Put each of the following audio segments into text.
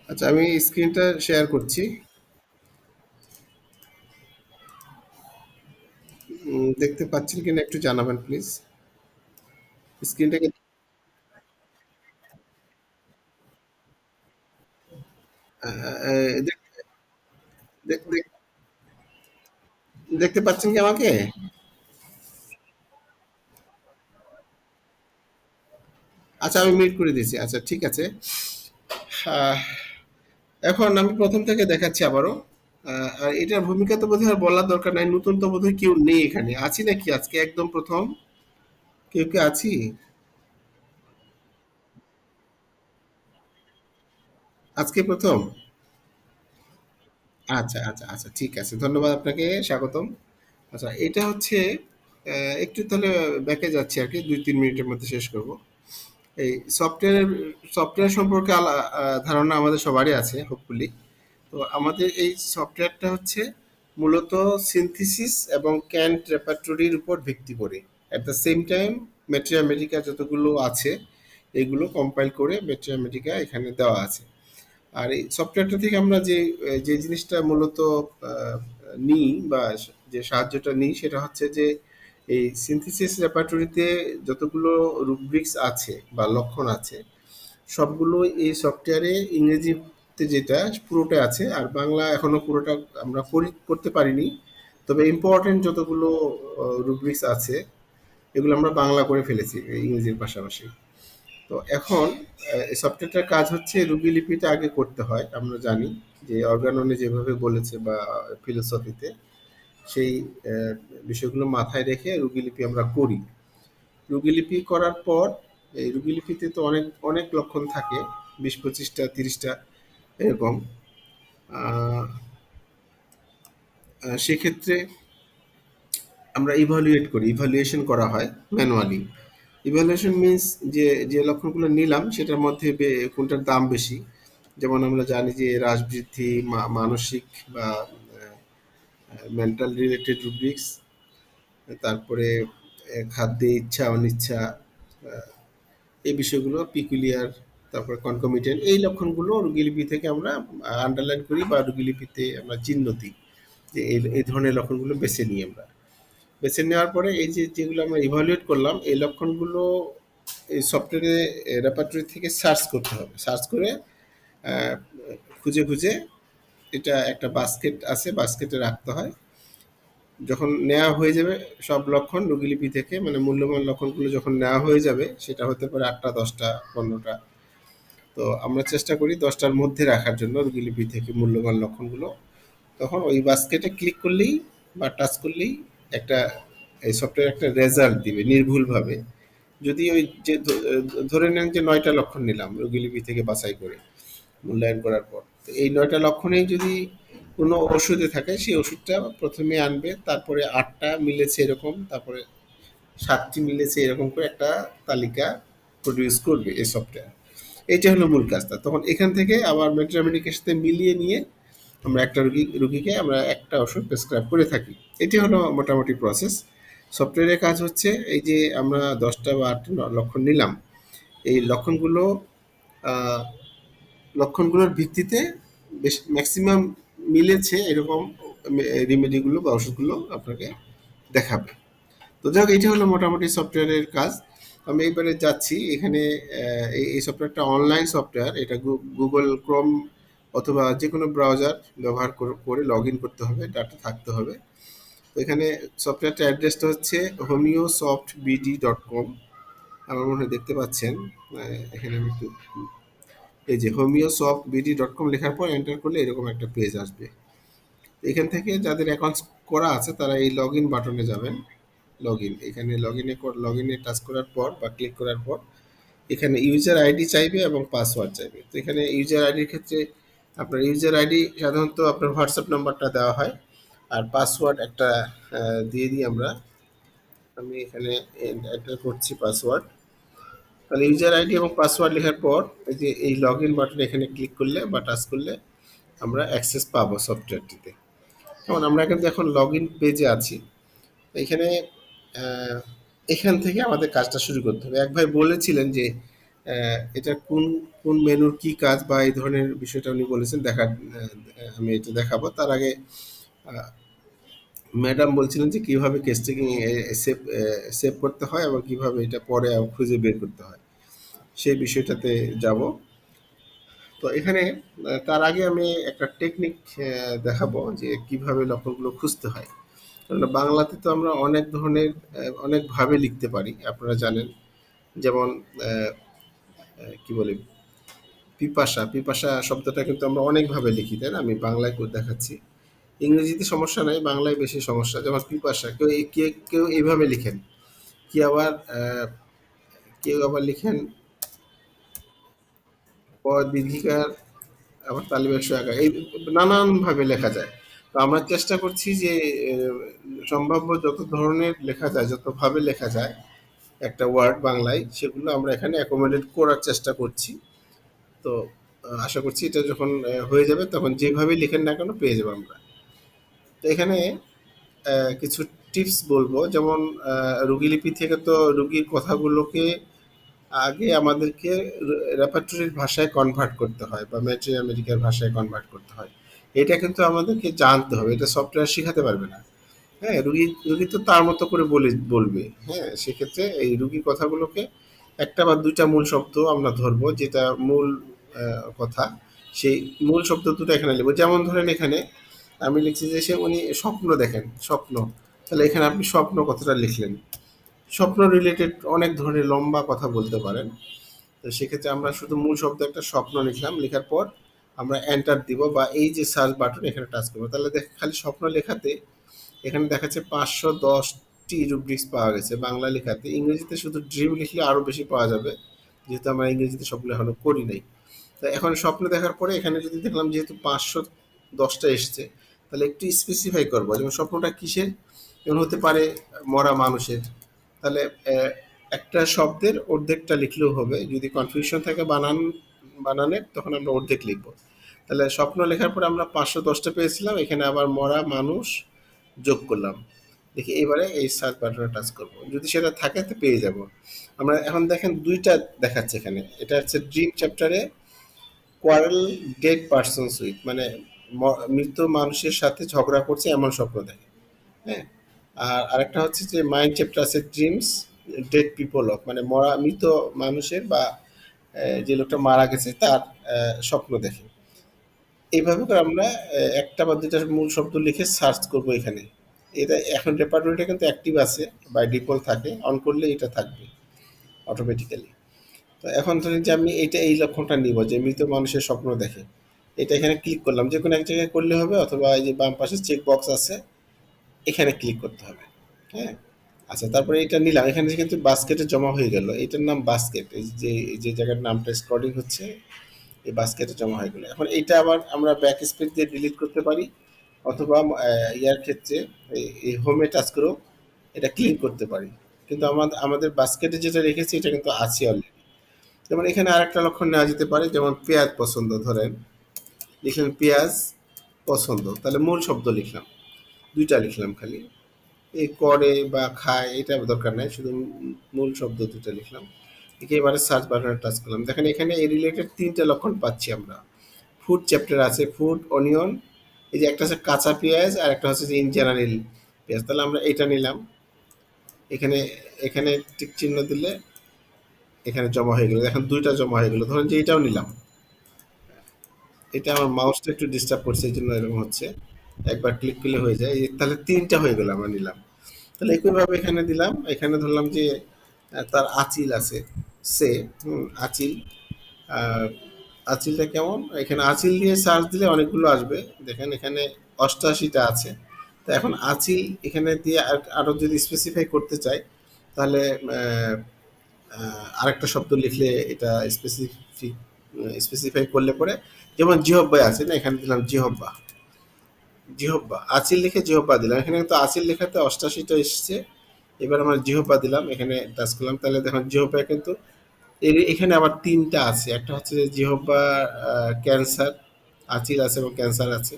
আচ্ছা, আমি স্ক্রিনটা শেয়ার করছি। দেখতে পাচ্ছেন কিনা একটু জানাবেন প্লিজ। স্ক্রিনটাকে দেখ- দেখ- দেখতে পাচ্ছেন কি আমাকে? আচ্ছা, আমি মিউট করে দিয়েছি। আচ্ছা, ঠিক আছে। আহ, এখন আমি প্রথম থেকে দেখাচ্ছি আবারও। আর এটার ভূমিকা তো বোধহয় আর বলার দরকার নাই, নতুন তো বোধহয় কেউ নেই এখানে। আছি নাকি আজকে একদম প্রথম? কেউ কে আছি? আজকে প্রথম? আচ্ছা, আচ্ছা, আচ্ছা, ঠিক আছে, ধন্যবাদ আপনাকে, স্বাগতম। আচ্ছা, এটা হচ্ছে একটু তাহলে ব্যাকে যাচ্ছি আর কি, 2-3 মিনিটের মধ্যে শেষ করব। এই সফটওয়্যার সম্পর্কে ধারণা আমাদের সবারই আছে হোপফুলি। তো আমাদের এই সফটওয়্যারটা হচ্ছে মূলত সিনথিসিস এবং ক্যান্ট রেপার্টরির উপর ভিত্তি করে। At the same time Mathematica যতগুলো আছে এগুলো কম্পাইল করে ম্যাথমেটিকা এখানে দেওয়া আছে। আর এই সফটওয়্যারটা থেকে আমরা যে জিনিসটা মূলত নিই, বা যে সাহায্যটা নিই, সেটা হচ্ছে যে এই সিনথেসিস রেপার্টরিতে যতগুলো রুব্রিক্স আছে বা লক্ষণ আছে সবগুলো এই সফটওয়্যারে ইংরেজিতে যেটা পুরোটা আছে, আর বাংলা এখনো পুরোটা আমরা করতে পারিনি। তবে ইম্পর্টেন্ট যতগুলো রুব্রিক্স আছে এগুলো আমরা বাংলা করে ফেলেছি এই ইংরেজির পাশাপাশি। তো এখন এই সফটওয়্যারটার কাজ হচ্ছে রুবি লিপিতে আগে করতে হয়, আমরা জানি যে অর্গাননে যেভাবে বলেছে বা ফিলোসফিতে সেই আহ, বিষয়গুলো মাথায় রেখে রুবি লিপি আমরা করি। রুবি লিপি করার পর এই রুবি লিপিতে তো অনেক অনেক লক্ষণ থাকে, 20-25টা 30টা এরকম। আহ, সেক্ষেত্রে আমরা ইভালুয়েশন করা হয় ম্যানুয়ালি। ইভালুয়েশন মিন্স যে যে লক্ষণগুলো নিলাম সেটার মধ্যে কোনটার দাম বেশি। যেমন আমরা জানি যে রাসবৃদ্ধি, মানসিক বা মেন্টাল রিলেটেড রুব্রিক্স, তারপরে খাদ্যে ইচ্ছা অনিচ্ছা, আহ, এই বিষয়গুলো পিকুলিয়ার, তারপরে কনকমিটেন্ট, এই লক্ষণগুলো রোগীলিপি থেকে আমরা আন্ডারলাইন করি বা রোগীলিপিতে আমরা চিহ্ন দিই, যে এই ধরনের লক্ষণগুলো বেছে নিই আমরা। বেছে নেওয়ার পরে এই যে যেগুলো আমরা ইভালুয়েট করলাম এই লক্ষণগুলো এই সফটওয়্যারে রেপার্টরি থেকে সার্চ করতে হবে। সার্চ করে আহ, খুঁজে খুঁজে এটা একটা বাস্কেট আছে, বাস্কেটে রাখতে হয়। যখন নেওয়া হয়ে যাবে সব লক্ষণ রোগীলিপি থেকে, মানে মূল্যবান লক্ষণগুলো যখন নেওয়া হয়ে যাবে, সেটা হতে পারে 8টা, 10টা, 15টা। তো আমরা চেষ্টা করি 10টার মধ্যে রাখার জন্য রোগীলিপি থেকে মূল্যবান লক্ষণগুলো। তখন ওই বাস্কেটে ক্লিক করলেই বা টাচ করলেই একটা এই সফটওয়্যার একটা রেজাল্ট দিবে নির্ভুলভাবে। যদি ওই যে ধরে নেন যে 9টা লক্ষণ নিলাম রোগীলিপি থেকে বাছাই করে মূল্যায়ন করার পর, তো এই 9টা লক্ষণেই যদি কোনো ওষুধে থাকে সেই ওষুধটা প্রথমে আনবে, তারপরে 8টা মিলেছে এরকম, তারপরে 7টি মিলেছে এরকম করে একটা তালিকা প্রডিউস করবে এই সফটওয়্যার। এইটা হলো মূল কাজটা। তখন এখান থেকে আবার মেট্রামেডিকের সাথে মিলিয়ে নিয়ে আমরা একটা রুগীকে আমরা একটা ওষুধ প্রেসক্রাইব করে থাকি। এটি হলো মোটামুটি প্রসেস। সফটওয়্যারের কাজ হচ্ছে এই যে আমরা 10টা বা 8টা লক্ষণ নিলাম, এই আহ, লক্ষণগুলোর ভিত্তিতে বেশ ম্যাক্সিমাম মিলেছে এরকম রিমেডিগুলো বা ওষুধগুলো আপনাকে দেখাবে। তো যাই হোক, এটা হলো মোটামুটি সফটওয়্যারের কাজ। আমি এবারে যাচ্ছি এখানে। এই সফটওয়্যারটা অনলাইন সফটওয়্যার, এটা গুগল ক্রোম অথবা যে কোনো ব্রাউজার ব্যবহার করে লগ ইন করতে হবে, ডাটা থাকতে হবে। তো এখানে সফটওয়্যারটা অ্যাড্রেসটা হচ্ছে homeosoftbd.com। আমার মনে হয় দেখতে পাচ্ছেন। এখানে আমি একটু, এই যে homeosoftbd.com লেখার পর এন্টার করলে এরকম একটা পেজ আসবে। এখান থেকে যাদের অ্যাকাউন্ট করা আছে তারা এই লগ ইন বাটনে যাবেন। লগ ইন, এখানে লগ ইনে টাচ করার পর বা ক্লিক করার পর এখানে ইউজার আইডি চাইবে এবং পাসওয়ার্ড চাইবে। তো এখানে ইউজার আইডির ক্ষেত্রে আপনার ইউজার আইডি সাধারণত আপনার হোয়াটসঅ্যাপ নাম্বারটা দেওয়া হয়, আর পাসওয়ার্ড একটা দিয়ে দিই আমরা। আমি এখানে এন্টার করছি পাসওয়ার্ড। তাহলে ইউজার আইডি এবং পাসওয়ার্ড লেখার পর এই যে এই লগ ইন বাটনে এখানে ক্লিক করলে বা টাচ করলে আমরা অ্যাক্সেস পাবো সফটওয়্যারটিতে। যেমন আমরা কিন্তু এখন লগ ইন পেজে আছি। এখানে আহ, এখান থেকে আমাদের কাজটা শুরু করতে হবে। এক ভাই বলেছিলেন যে এটা কোন কোন মেনুর কি কাজ বা এই ধরনের বিষয়টা উনি বলেছেন দেখার, আমি এটা দেখাবো। তার আগে ম্যাডাম বলছিলেন যে কিভাবে কেসটাকে সেভ সেভ করতে হয় এবং কিভাবে এটা পরে আবার খুঁজে বের করতে হয়, সেই বিষয়টাতে যাব। তো এখানে তার আগে আমি একটা টেকনিক দেখাবো যে কিভাবে লক্ষণগুলো খুঁজতে হয়। কারণ বাংলাতে তো আমরা অনেক ধরনের অনেকভাবে লিখতে পারি, আপনারা জানেন। যেমন আহ, কি বলে, পিপাসা, পিপাসা শব্দটা কিন্তু আমরা অনেকভাবে লিখি, তাই না? আমি বাংলায় করে দেখাচ্ছি। ইংরেজিতে সমস্যা নাই, বাংলায় বেশি সমস্যা। যেমন পিপাসা কেউ কেউ এইভাবে লিখেন, কি আবার কেউ আবার লিখেন ক দীর্ঘিকার, আবার তালিবের আঁকা, এই নানানভাবে লেখা যায়। তো আমরা চেষ্টা করছি যে সম্ভাব্য যত ধরনের লেখা যায়, যতভাবে লেখা যায় একটা ওয়ার্ড বাংলায়, সেগুলো আমরা এখানে অ্যাকোমোডেট করার চেষ্টা করছি। তো আশা করছি এটা যখন হয়ে যাবে তখন যেভাবেই লিখেন না কেন পেয়ে যাবো আমরা। তো এখানে কিছু টিপস বলবো। যেমন রুগীলিপি থেকে তো রুগীর কথাগুলোকে আগে আমাদেরকে রেপার্টরির ভাষায় কনভার্ট করতে হয় বা ম্যাট্রি আমেরিকার ভাষায় কনভার্ট করতে হয়। এটা কিন্তু আমাদেরকে জানতে হবে, এটা সফটওয়্যার শিখাতে পারবে না। হ্যাঁ, রুগী তো তার মতো করে বলবে। হ্যাঁ, সেক্ষেত্রে এই রুগীর কথাগুলোকে একটা বা দুইটা মূল শব্দ আমরা ধরবো, যেটা মূল কথা। সেই মূল শব্দ দুটো এখানে লিখবো। যেমন ধরেন এখানে আমি লিখছি যে সে উনি স্বপ্ন দেখেন, স্বপ্ন। তাহলে এখানে আপনি স্বপ্ন কথাটা লিখলেন। স্বপ্ন রিলেটেড অনেক ধরনের লম্বা কথা বলতে পারেন। তো সেক্ষেত্রে আমরা শুধু মূল শব্দ একটা স্বপ্ন লিখলাম, লেখার পর আমরা এন্টার দিব বা এই যে সার্চ বাটন এখানে টাচ করবো। তাহলে খালি স্বপ্ন লেখাতে এখানে দেখাচ্ছে 510টি রুব্রিক্স পাওয়া গেছে বাংলা লেখাতে। ইংরেজিতে শুধু ড্রিম লিখলে আরও বেশি পাওয়া যাবে, যেহেতু আমরা ইংরেজিতে সবগুলো এখনো করি নাই। তো এখন স্বপ্ন দেখার পরে এখানে যদি দেখলাম যেহেতু 510টা এসছে, তাহলে একটু স্পেসিফাই করবো যেমন স্বপ্নটা কিসের। যেমন হতে পারে মরা মানুষের। তাহলে একটা শব্দের অর্ধেকটা লিখলেও হবে। যদি কনফিউশন থাকে বানানের, তখন আমরা অর্ধেক লিখবো। তাহলে স্বপ্ন লেখার পরে আমরা 510টা পেয়েছিলাম, এখানে আবার মরা মানুষ যোগ করলাম। দেখি এবারে এই সার্চ বাটনে টাচ করব, যদি সেটা থাকে তো পেয়ে যাব আমরা। এখন দেখেন দুইটা দেখাচ্ছে এখানে, এটা হচ্ছে ড্রিম চ্যাপ্টারে কোয়ারেল ডেড পার্সনস উইথ, মানে মৃত মানুষের সাথে ঝগড়া করছে এমন স্বপ্ন দেখে। হ্যাঁ, আর আরেকটা হচ্ছে যে মাইন্ড চ্যাপ্টার আছে ড্রিমস ডেড পিপল অফ, মানে মৃত মানুষের বা যে লোকটা মারা গেছে তার স্বপ্ন দেখে। এইভাবে করে আমরা একটা বা দুইটা মূল শব্দ লিখে সার্চ করব এখানে। এটা এখন রেপার্টরিটা কিন্তু অ্যাক্টিভ আছে, বাই ডিফল্ট থাকে, অন করলে এটা থাকবে অটোমেটিক্যালি। তো এখন ধরেন যে আমি এই লক্ষণটা নিব যে মৃত মানুষের স্বপ্ন দেখে। এটা এখানে ক্লিক করলাম, যে কোনো এক জায়গায় করলে হবে, অথবা এই যে বাম পাশে চেক বক্স আছে এখানে ক্লিক করতে হবে। হ্যাঁ, আচ্ছা, তারপরে এটা নিলাম, এখানে কিন্তু বাস্কেটে জমা হয়ে গেল। এটার নাম বাস্কেট, এই যে জায়গার নামটা স্ক্রলিং হচ্ছে, এই বাস্কেটে জমা হয়ে গেলো। এখন এইটা আবার আমরা ব্যাক স্পেস দিয়ে ডিলিট করতে পারি, অথবা ইয়ার ক্ষেত্রে এই হোমে টাচ করেও এটা ক্লিন করতে পারি। কিন্তু আমাদের বাস্কেটে যেটা রেখেছি এটা কিন্তু আছে অলরেডি। যেমন এখানে আরেকটা লক্ষণ নেওয়া যেতে পারে, যেমন পেঁয়াজ পছন্দ, ধরেন লিখলেন পেঁয়াজ পছন্দ, তাহলে মূল শব্দ লিখলাম, দুইটা লিখলাম খালি। এই করে বা খায় এটা দরকার নাই, শুধু মূল শব্দ দুটো লিখলাম। একেবারে সার্চ বাটনে টাচ করলাম, দেখেন এখানে এই রিলেটেড তিনটা লক্ষণ পাচ্ছি আমরা। ফুড চ্যাপ্টার আছে, ফুড, অনিয়ন, এই যে একটা হচ্ছে কাঁচা পেঁয়াজ আর একটা হচ্ছে যে ইন জেনারেল পেঁয়াজ। তাহলে আমরা এটা নিলাম, এখানে এখানে টিক চিহ্ন দিলে এখানে জমা হয়ে গেল। এখন দুইটা জমা হয়ে গেল। ধরেন যে এটাও নিলাম, এটা আমার মাউসটা একটু ডিস্টার্ব করছে এই জন্য এরকম হচ্ছে, একবার ক্লিক করলে হয়ে যায়। তাহলে তিনটা হয়ে গেল, আমরা নিলাম। তাহলে একইভাবে এখানে দিলাম, এখানে ধরলাম যে তার আচিল আছে, সে আচিল। আর আচিলটা কেমন, এখানে আচিল দিয়ে সার্চ দিলে অনেকগুলো আসবে। দেখেন এখানে 88টা আছে। তো এখন আচিল এখানে দিয়ে আরও যদি স্পেসিফাই করতে চাই, তাহলে আরেকটা শব্দ লিখলে এটা স্পেসিফাই করলে পরে, যেমন জিহব্বায় আছে না, এখানে দিলাম জিহব্বা। জিহব্বা আচিল লিখে জিহব্বা দিলাম, এখানে কিন্তু আচিল লেখাতে 88টা এসছে। এবার আমরা জিহব্বা দিলাম, এখানে টাচ করলাম, তাহলে দেখুন জিহব্বা কিন্তু এখানে আবার তিনটা আছে। একটা হচ্ছে যে জিহব্বা ক্যান্সার, আচিল আছে এবং ক্যান্সার আছে।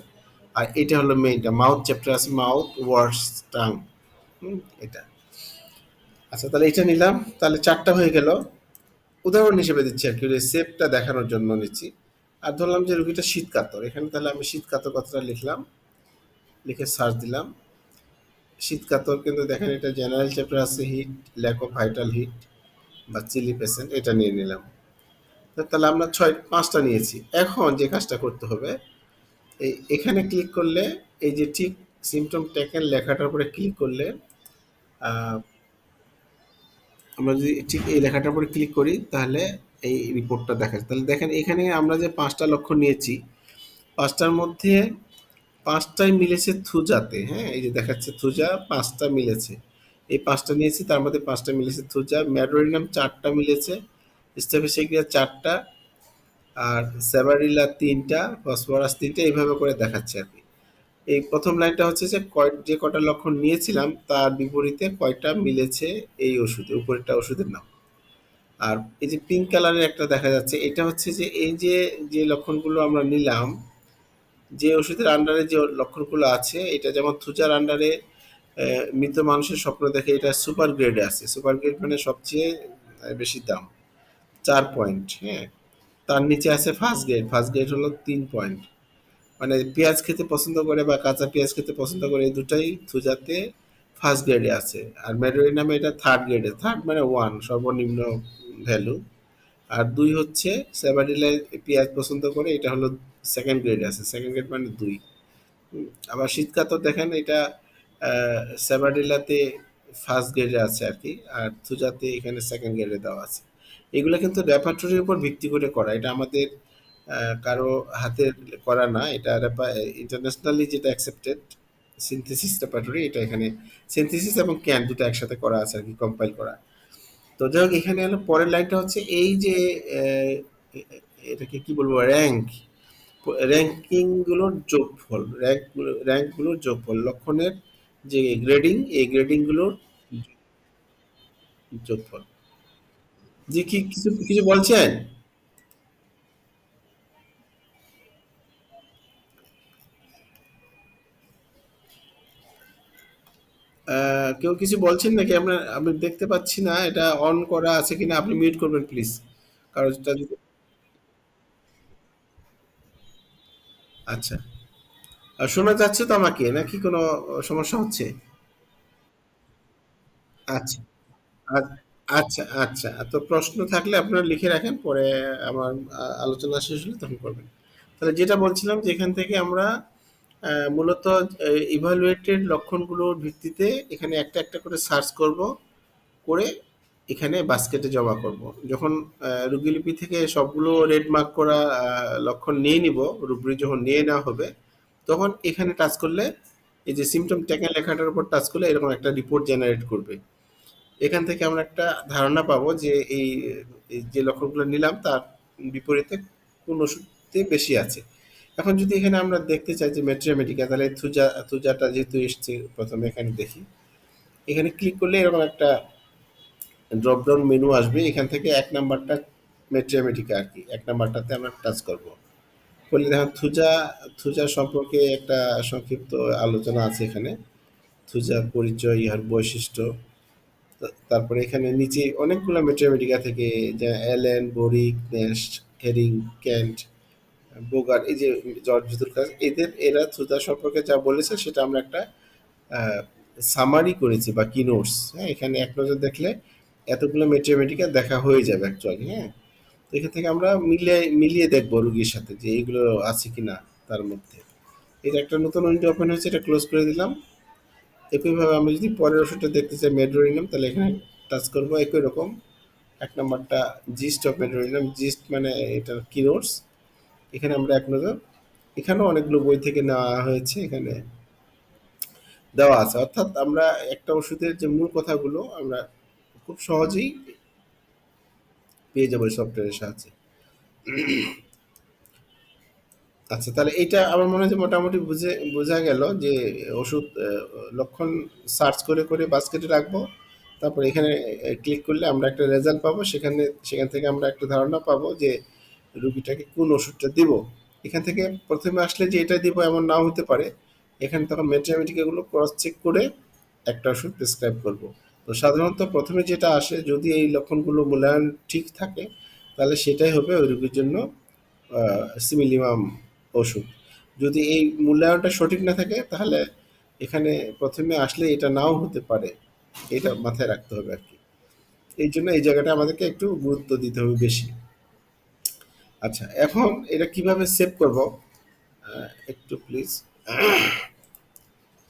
আর এটা হলো মেইনটা, মাউথ চ্যাপ্টার আছে, মাউথ, ওয়ার্ডস, টাং। এটা আচ্ছা, তাহলে এটা নিলাম, তাহলে চারটা হয়ে গেল। উদাহরণ হিসেবে দিচ্ছি আরকি, ওই শেপটা দেখানোর জন্য নিচ্ছি। আর ধরলাম যে রুগীটা শীতকাতর। এখানে তাহলে আমি শীতকাতর কথাটা লিখলাম, লিখে সার্চ দিলাম। শীতকাতর কিন্তু দেখেন এটা জেনারেল চ্যাপ্টার আছে heat, lack of vital heat বা চিলি পেশেন্ট, এটা নিয়ে নিলাম। তো তাহলে আমরা ৫টা নিয়েছি। এখন যে কাজটা করতে হবে, এখানে ক্লিক করলে এই যে ঠিক সিম্পটম টেকেন লেখাটার উপরে ক্লিক করলে আ আমরা যদি ঠিক এই লেখাটার উপরে ক্লিক করি তাহলে এই রিপোর্টটা দেখা যায়। তাহলে দেখেন এখানে আমরা যে ৫টা লক্ষণ নিয়েছি, ৫টার মধ্যে ৫টাই মিলেছে থুজাতে, হ্যাঁ? এই যে দেখাচ্ছে থুজা ৫টা মিলেছে। এই ৫টা নিয়েছি, তার মধ্যে ৫টা মিলেছে থুজা, ম্যাডোরিনাম ৪টা মিলেছে, স্টেফিসেগ্রিয়া ৪টা, আর সেবারিলা ৩টা, ফসফরাস ৩টা, এইভাবে করে দেখাচ্ছে আরকি। এই ১ম লাইনটা হচ্ছে যে যে কটা লক্ষণ নিয়েছিলাম তার বিপরীতে কয়টা মিলেছে এই ওষুধে, উপরেরটা ওষুধের নাম। আর এই যে পিঙ্ক কালারের একটা দেখা যাচ্ছে, এটা হচ্ছে যে এই যে, যে লক্ষণগুলো আমরা নিলাম, যে ওষুধের আন্ডারে যে লক্ষণগুলো আছে, এটা যেমন থুজার আন্ডারে মৃত মানুষের স্বপ্ন দেখে, এটা সুপার গ্রেডে আছে। সুপার গ্রেড মানে সবচেয়ে বেশি দাম, ৪ পয়েন্ট, হ্যাঁ? তার নিচে আছে ফার্স্ট গ্রেড। ফার্স্ট গ্রেড হলো ৩ পয়েন্ট। মানে পেঁয়াজ খেতে পছন্দ করে বা কাঁচা পেঁয়াজ খেতে পছন্দ করে, এই দুটাই থুজাতে ফার্স্ট গ্রেডে আছে। আর ম্যাডোরিনামে এটা থার্ড গ্রেডে। থার্ড মানে 1, সর্বনিম্ন ভ্যালু। আর ২ হচ্ছে সেবারিলায় পেঁয়াজ পছন্দ করে, এটা হলো সেকেন্ড গ্রেডে আছে। সেকেন্ড গ্রেড মানে ২। আবার শীতকাতর দেখেন এটা সেবারিলাতে ফার্স্ট গ্রেডে আছে আর কি, আর থুজাতে এখানে সেকেন্ড গ্রেডে দেওয়া আছে। এগুলো কিন্তু রেপার্টরির উপর ভিত্তি করে করা, এটা আমাদের কারো হাতের করা না, এটা ইন্টারন্যাশনালি যেটা অ্যাকসেপ্টেড সিনথেসিস রেপার্টরি, এটা এখানে সিনথেসিস এবং ক্যান দুটো একসাথে করা আছে আর কি, কম্পাইল করা। তো যাই হোক, এখানে হলো পরের লাইনটা হচ্ছে এই যে আহ, এটাকে কি বলবো, র্যাঙ্কিং গুলোর যোগফল, র্যাঙ্কগুলোর যোগফল, লক্ষণের যে গ্রেডিং, এই গ্রেডিং গুলোর যোগফল। জি, কি কিছু কিছু বলছেন? কেউ কিছু বলছেন নাকি? আমরা আমি দেখতে পাচ্ছি না, এটা অন করা আছে কিনা, আপনি মিউট করবেন প্লিজ। কারোটা যদি, আচ্ছা। আর শোনা যাচ্ছে তো আমাকে, নাকি কোনো সমস্যা হচ্ছে? আচ্ছা, আচ্ছা, আচ্ছা। তো প্রশ্ন থাকলে আপনারা লিখে রাখেন, পরে আমার আলোচনা শেষ হলে তখন করবেন। তাহলে যেটা বলছিলাম যে এখান থেকে আমরা মূলত ইভালুয়েটেড লক্ষণগুলোর ভিত্তিতে এখানে একটা একটা করে সার্চ করব, করে এখানে বাস্কেটে জমা করব। যখন রুগীলিপি থেকে সবগুলো রেড মার্ক করা লক্ষণ নিয়ে নিব, রুব্রি যখন নিয়ে নেওয়া হবে, তখন এখানে টাচ করলে, এই যে সিমটম টেকেন লেখাটার উপর টাচ করলে এরকম একটা রিপোর্ট জেনারেট করবে। এখান থেকে আমরা একটা ধারণা পাবো যে এই যে লক্ষণগুলো নিলাম তার বিপরীতে কোন ওষুধে বেশি আছে। এখন যদি এখানে আমরা দেখতে চাই যে মেট্রিয়ামেটিকা, তাহলে থুজাটা যেহেতু এসছে, প্রথমে এখানে দেখি। এখানে ক্লিক করলে এরকম একটা ড্রপ ডাউন মেনু আসবে, এখান থেকে ১ নাম্বারটা মেট্রিয়ামেটিকা আর কি, ১ নাম্বারটাতে আমরা টাচ করব। করলে দেখেন থুজা সম্পর্কে একটা সংক্ষিপ্ত আলোচনা আছে এখানে। থুজার পরিচয়, ইহার বৈশিষ্ট্য। তারপরে এখানে নিচে অনেকগুলো ম্যাথমেটিকা থেকে, যা Allen, Boric, Nash, Hering, Kant, Boger, এই যে জর্জ ভিতরকার, এরা থুতা সম্পর্কে যা বলেছে সেটা আমরা একটা সামারি করেছি বা কি নোটস, হ্যাঁ? এখানে এক নজর দেখলে এতগুলো ম্যাথমেটিকা দেখা হয়ে যাবে অ্যাকচুয়ালি, হ্যাঁ? তো এখান থেকে আমরা মিলিয়ে দেখবো রুগীর সাথে যে এইগুলো আছে কিনা তার মধ্যে। এটা একটা নতুন উইন্ডো ওপেন হয়েছে, এটা ক্লোজ করে দিলাম। একইভাবে আমরা যদি পরের ওষুধটা দেখতে চাই মেডোরিনাম, তাহলে এখানে টাচ করবো, একই রকম। ১ নাম্বারটা জিস্ট অফ মেডোরিনাম, জিস্ট মানে এটার কি নোটস। এখানে আমরা এক নজর, এখানেও অনেকগুলো বই থেকে নেওয়া হয়েছে, এখানে দেওয়া আছে। অর্থাৎ আমরা একটা ওষুধের যে মূল কথাগুলো আমরা খুব সহজেই পেয়ে যাবো এই সফটওয়্যারের সাহায্যে। আচ্ছা, তাহলে এইটা আমার মনে হয় যে মোটামুটি বোঝা গেল যে ওষুধ লক্ষণ সার্চ করে বাস্কেটে রাখবো। তারপর এখানে ক্লিক করলে আমরা একটা রেজাল্ট পাবো। সেখান থেকে আমরা একটা ধারণা পাবো যে রুগীটাকে কোন ওষুধটা দিব। এখান থেকে ১ম এ আসলে যে এটা দিব এমন নাও হতে পারে। এখানে তখন ম্যাথমেটিক এগুলো ক্রস চেক করে একটা ওষুধ প্রেসক্রাইব করব। তো সাধারণত প্রথমে যেটা আসে, যদি এই লক্ষণগুলো মূল্যায়ন ঠিক থাকে, তাহলে সেটাই হবে ওই রোগীর জন্য সিমিলিমাম ওষুধ। যদি এই মূল্যায়নটা সঠিক না থাকে, তাহলে এখানে প্রথমে আসলে এটা নাও হতে পারে। এটা মাথায় রাখতে হবে আর কি। এই জন্য এই জায়গাটা আমাদেরকে একটু গুরুত্ব দিতে হবে বেশি। আচ্ছা, এখন এটা কিভাবে সেভ করব? একটু প্লিজ।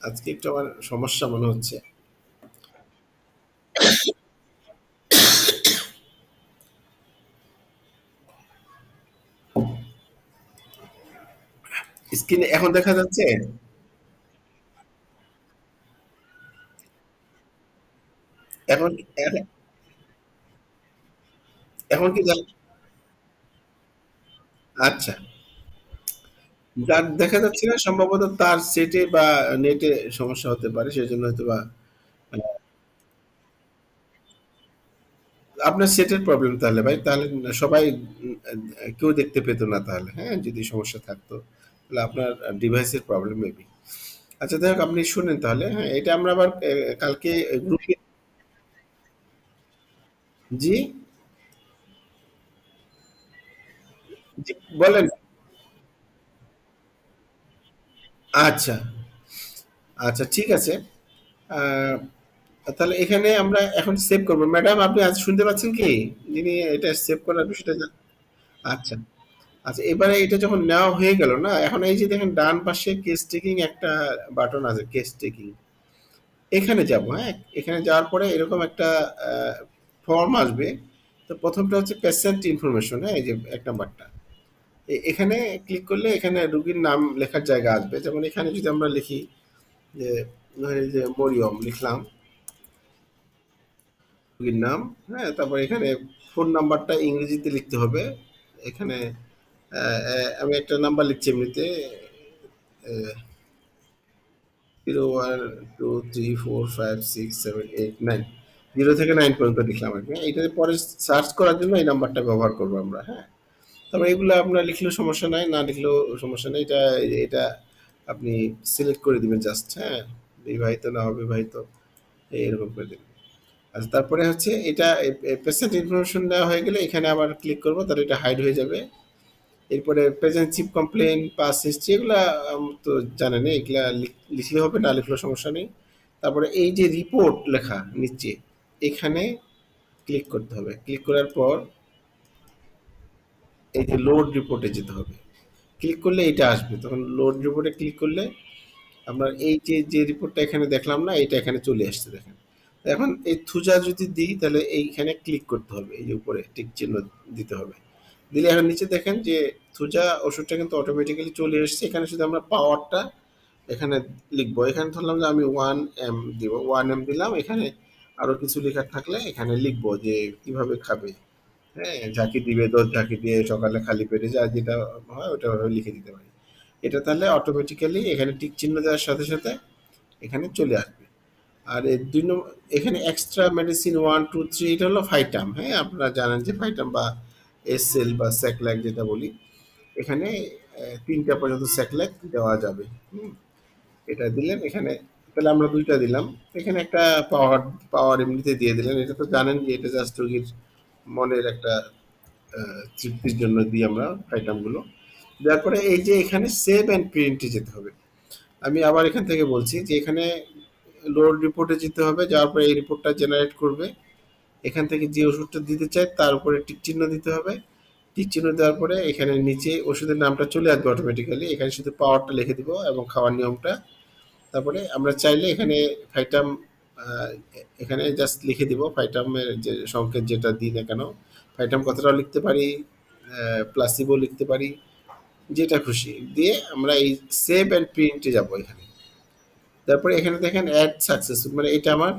আজকে একটু আমার সমস্যা মনে হচ্ছে। স্ক্রিনে এখন দেখা যাচ্ছে? এখন এখন এখন কি আচ্ছা, যার দেখা যাচ্ছে না, সম্ভবত তার সেটে বা নেটে সমস্যা হতে পারে, সেজন্য হয়তো বা আপনার সেটের প্রবলেম তাহলে ভাই, তাহলে সবাই কেউ দেখতে পেত না তাহলে, হ্যাঁ, যদি সমস্যা থাকতো তাহলে আপনার ডিভাইসের প্রবলেম মেবি। আচ্ছা, যাই হোক, আপনি শুনেন তাহলে, হ্যাঁ, এটা আমরা আবার কালকে গ্রুপে। জি, জি, বলেন। আচ্ছা, আচ্ছা, ঠিক আছে। আহ, তাহলে এখানে আমরা এখন সেভ করবো। ম্যাডাম, আপনি আজ শুনতে পাচ্ছেন কি? যিনি এটা সেভ করার বিষয়টা আচ্ছা, আচ্ছা, এবারে এটা যখন নেওয়া হয়ে গেল না, এখন এই যে দেখেন ডান পাশে কেস টেকিং একটা বাটন আছে, কেস টেকিং। এখানে যাব, হ্যাঁ, এখানে যাওয়ার পরে এরকম একটা ফর্ম আসবে। তো প্রথমটা হচ্ছে পেশেন্ট ইনফরমেশন, হ্যাঁ, এই যে এক নাম্বারটা। এখানে ক্লিক করলে এখানে রুগীর নাম লেখার জায়গা আসবে। যেমন এখানে যদি আমরা লিখি যে, এই যে মরিয়ম লিখলাম, রুগীর নাম, হ্যাঁ, তারপর এখানে ফোন নাম্বারটা ইংরেজিতে লিখতে হবে। এখানে আমি একটা নাম্বার লিখছি এমনিতে, 0123456789, 0 থেকে 9 পর্যন্ত লিখলাম আর কি। এটা পরে সার্চ করার জন্য এই নাম্বারটা ব্যবহার করবো আমরা, হ্যাঁ। তারপর এগুলো আপনার লিখলেও সমস্যা নাই, না লিখলেও সমস্যা নেই। এটা এটা আপনি সিলেক্ট করে দিবেন জাস্ট, হ্যাঁ, বিবাহিত না অবিবাহিত, এরকম করে দিবেন। আচ্ছা, তারপরে হচ্ছে এটা পেশেন্ট ইনফরমেশন দেওয়া হয়ে গেলে এখানে আবার ক্লিক করবো, তাহলে এটা হাইড হয়ে যাবে। এরপরে present chip complain, pass history, এগুলা তো জানেন, এগুলা লিখলে হবে, না লিখলেও সমস্যা নেই। তারপরে এই যে রিপোর্ট লেখা নিচে, এখানে ক্লিক করতে হবে। ক্লিক করার পর এই যে লোড রিপোর্টে যেতে হবে। ক্লিক করলে এটা আসবে, তখন লোড রিপোর্টে ক্লিক করলে আমরা এই যে যে রিপোর্টটা এখানে দেখলাম না, এটা এখানে চলে আসছে দেখেন। এখন এই থুজা যদি দিই, তাহলে এইখানে ক্লিক করতে হবে, এই যে উপরে টিক চিহ্ন দিতে হবে। দিলে এখন নিচে দেখেন যে থুজা ওষুধটা কিন্তু অটোমেটিক্যালি চলে এসছে। এখানে শুধু আমরা পাওয়ারটা এখানে লিখবো। এখানে ধরলাম যে আমি 1 এম দিব, 1 এম দিলাম। এখানে আরো কিছু লেখার থাকলে এখানে লিখবো যে কিভাবে খাবে, হ্যাঁ, ঝাঁকি দিবে, 10 ঝাঁকি দিয়ে সকালে খালি পেটে, যা যেটা হয় ওটা ভাবে লিখে দিতে পারি। এটা তাহলে অটোমেটিক্যালি এখানে টিক চিহ্ন দেওয়ার সাথে সাথে এখানে চলে আসবে। আর এর এখানে এক্সট্রা মেডিসিন 1 2 3, এটা হলো ফাইটাম, হ্যাঁ, আপনারা জানেন যে ফাইটাম বা এসএল বা স্যাকল্যাক যেটা বলি, এখানে 3টা পর্যন্ত স্যাকল্যাক দেওয়া যাবে। হুম, এটা দিলেন এখানে। তাহলে আমরা 2টা দিলাম। এখানে একটা পাওয়ার পাওয়ার এমনিতে দিয়ে দিলেন। এটা তো জানেন যে এটা জাস্ট রোগীর মনের একটা তৃপ্তির জন্য দিই আমরা আইটেমগুলো। দেওয়ার পরে এই যে এখানে সেভ অ্যান্ড প্রিন্টে যেতে হবে। আমি আবার এখান থেকে বলছি যে এখানে লোড রিপোর্টে যেতে হবে। যাওয়ার পরে এই রিপোর্টটা জেনারেট করবে। এখান থেকে যে ওষুধটা দিতে চায় তার উপরে টিক চিহ্ন দিতে হবে। টিক চিহ্ন দেওয়ার পরে এখানে নিচে ওষুধের নামটা চলে আসবে অটোমেটিক্যালি। এখানে শুধু পাওয়ারটা লিখে দিব এবং খাওয়ার নিয়মটা। তারপরে আমরা চাইলে এখানে ফাইটাম, আহ, এখানে জাস্ট লিখে দিব ফাইটামের যে সংকেত যেটা দিই না কেন, ফাইটাম কথাটাও লিখতে পারি, প্লাসিবো লিখতে পারি, যেটা খুশি দিয়ে আমরা এই সেভ অ্যান্ড প্রিন্টে যাব এখানে। তারপরে এখানে দেখেন অ্যাড সাকসেসফুল, মানে এটা আমার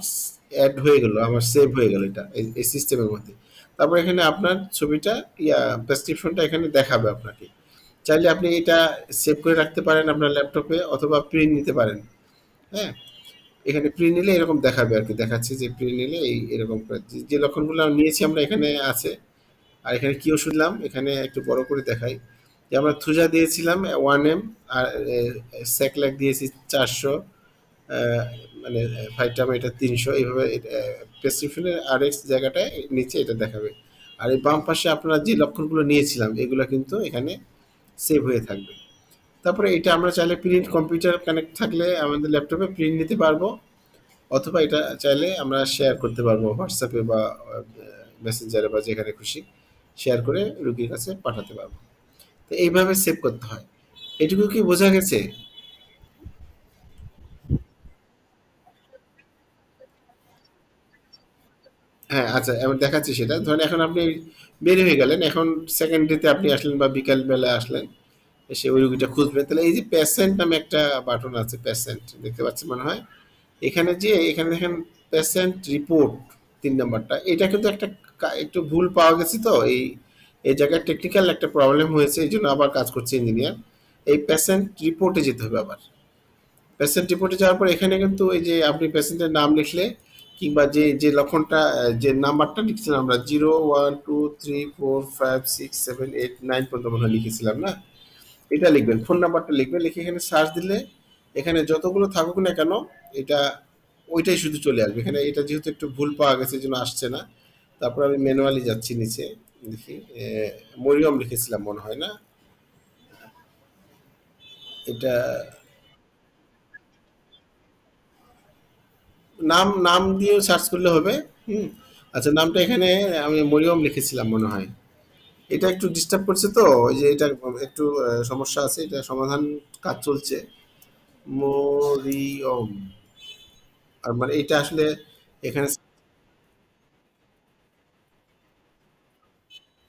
অ্যাড হয়ে গেল, আমার সেভ হয়ে গেল এটা এই সিস্টেমের মধ্যে। তারপর এখানে আপনার ছবিটা, প্রেসক্রিপশনটা এখানে দেখাবে আপনাকে। চাইলে আপনি এটা সেভ করে রাখতে পারেন আপনার ল্যাপটপে, অথবা প্রিন্ট নিতে পারেন, হ্যাঁ। এখানে প্রিন্ট নিলে এরকম দেখাবে আর কি, দেখাচ্ছে যে প্রিন্ট নিলে এই এরকম করে যে লক্ষণগুলো নিয়েছি আমরা এখানে আছে। আর এখানে কি ওষুধ দিলাম এখানে একটু বড় করে দেখাই, যে আমরা থুজা দিয়েছিলাম 1 এম, আর স্যাকল্যাক দিয়েছি 400, আহ, মানে ভাইটাম এটা 300 এইভাবে প্রেসক্রিপশনের আরএক্স জায়গাটায় নিচে এটা দেখাবে। আর এই বাম পাশে আপনারা যে লক্ষণগুলো নিয়েছিলাম এগুলো কিন্তু এখানে সেভ হয়ে থাকবে। তারপরে এটা আমরা চাইলে প্রিন্ট কম্পিউটার কানেক্ট থাকলে আমাদের ল্যাপটপে প্রিন্ট নিতে পারবো, অথবা এটা চাইলে আমরা শেয়ার করতে পারবো হোয়াটসঅ্যাপে বা মেসেঞ্জারে বা যেখানে খুশি শেয়ার করে রুগীর কাছে পাঠাতে পারবো। তো এইভাবে সেভ করতে হয়। এটুকু কি বোঝা গেছে? হ্যাঁ, আচ্ছা, এবার দেখাচ্ছি সেটা। ধরেন এখন আপনি বের হয়ে গেলেন, এখন সেকেন্ড ডেতে আপনি আসলেন বা বিকাল বেলা আসলেন, এসে ওই রুগীটা খুঁজবেন। তাহলে এই যে পেশেন্ট নামে একটা বাটন আছে, পেশেন্ট দেখতে পাচ্ছেন মনে হয়। এখানে যে এখানে দেখেন পেশেন্ট রিপোর্ট 3 নাম্বারটা, এটা কিন্তু একটা একটু ভুল পাওয়া গেছে। তো এই জায়গায় টেকনিক্যাল একটা প্রবলেম হয়েছে, এই জন্য আবার কাজ করছে ইঞ্জিনিয়ার। এই পেশেন্ট রিপোর্টে যেতে হবে আবার। পেশেন্ট রিপোর্টে যাওয়ার পর এখানে কিন্তু এই যে আপনি পেশেন্টের নাম লিখলে কিংবা যে লক্ষণটা যে নাম্বারটা লিখছিলাম আমরা 0 1 2 3 4 5 6 7 8 9 পর্যন্ত মনে হয় লিখেছিলাম না, এটা লিখবেন, ফোন নাম্বারটা লিখবেন, লিখে এখানে সার্চ দিলে এখানে যতগুলো থাকুক না কেন এটা ওইটাই শুধু চলে আসবে এখানে। এটা যেহেতু একটু ভুল পাওয়া গেছে এই জন্য আসছে না। তারপর আমি ম্যানুয়ালি যাচ্ছি নিচে, দেখি মরিয়ম লিখেছিলাম মনে হয় না এটা। নাম নাম দিয়েও সার্চ করলে হবে। হুম। আচ্ছা, নামটা এখানে আমি মরিয়ম লিখেছিলাম মনে হয়। এটা একটু ডিস্টার্ব করছে, তো ওই যে এটা একটু সমস্যা আছে, এটা সমাধান কাজ চলছে। মরিয়ম। আর মানে এটা আসলে এখানে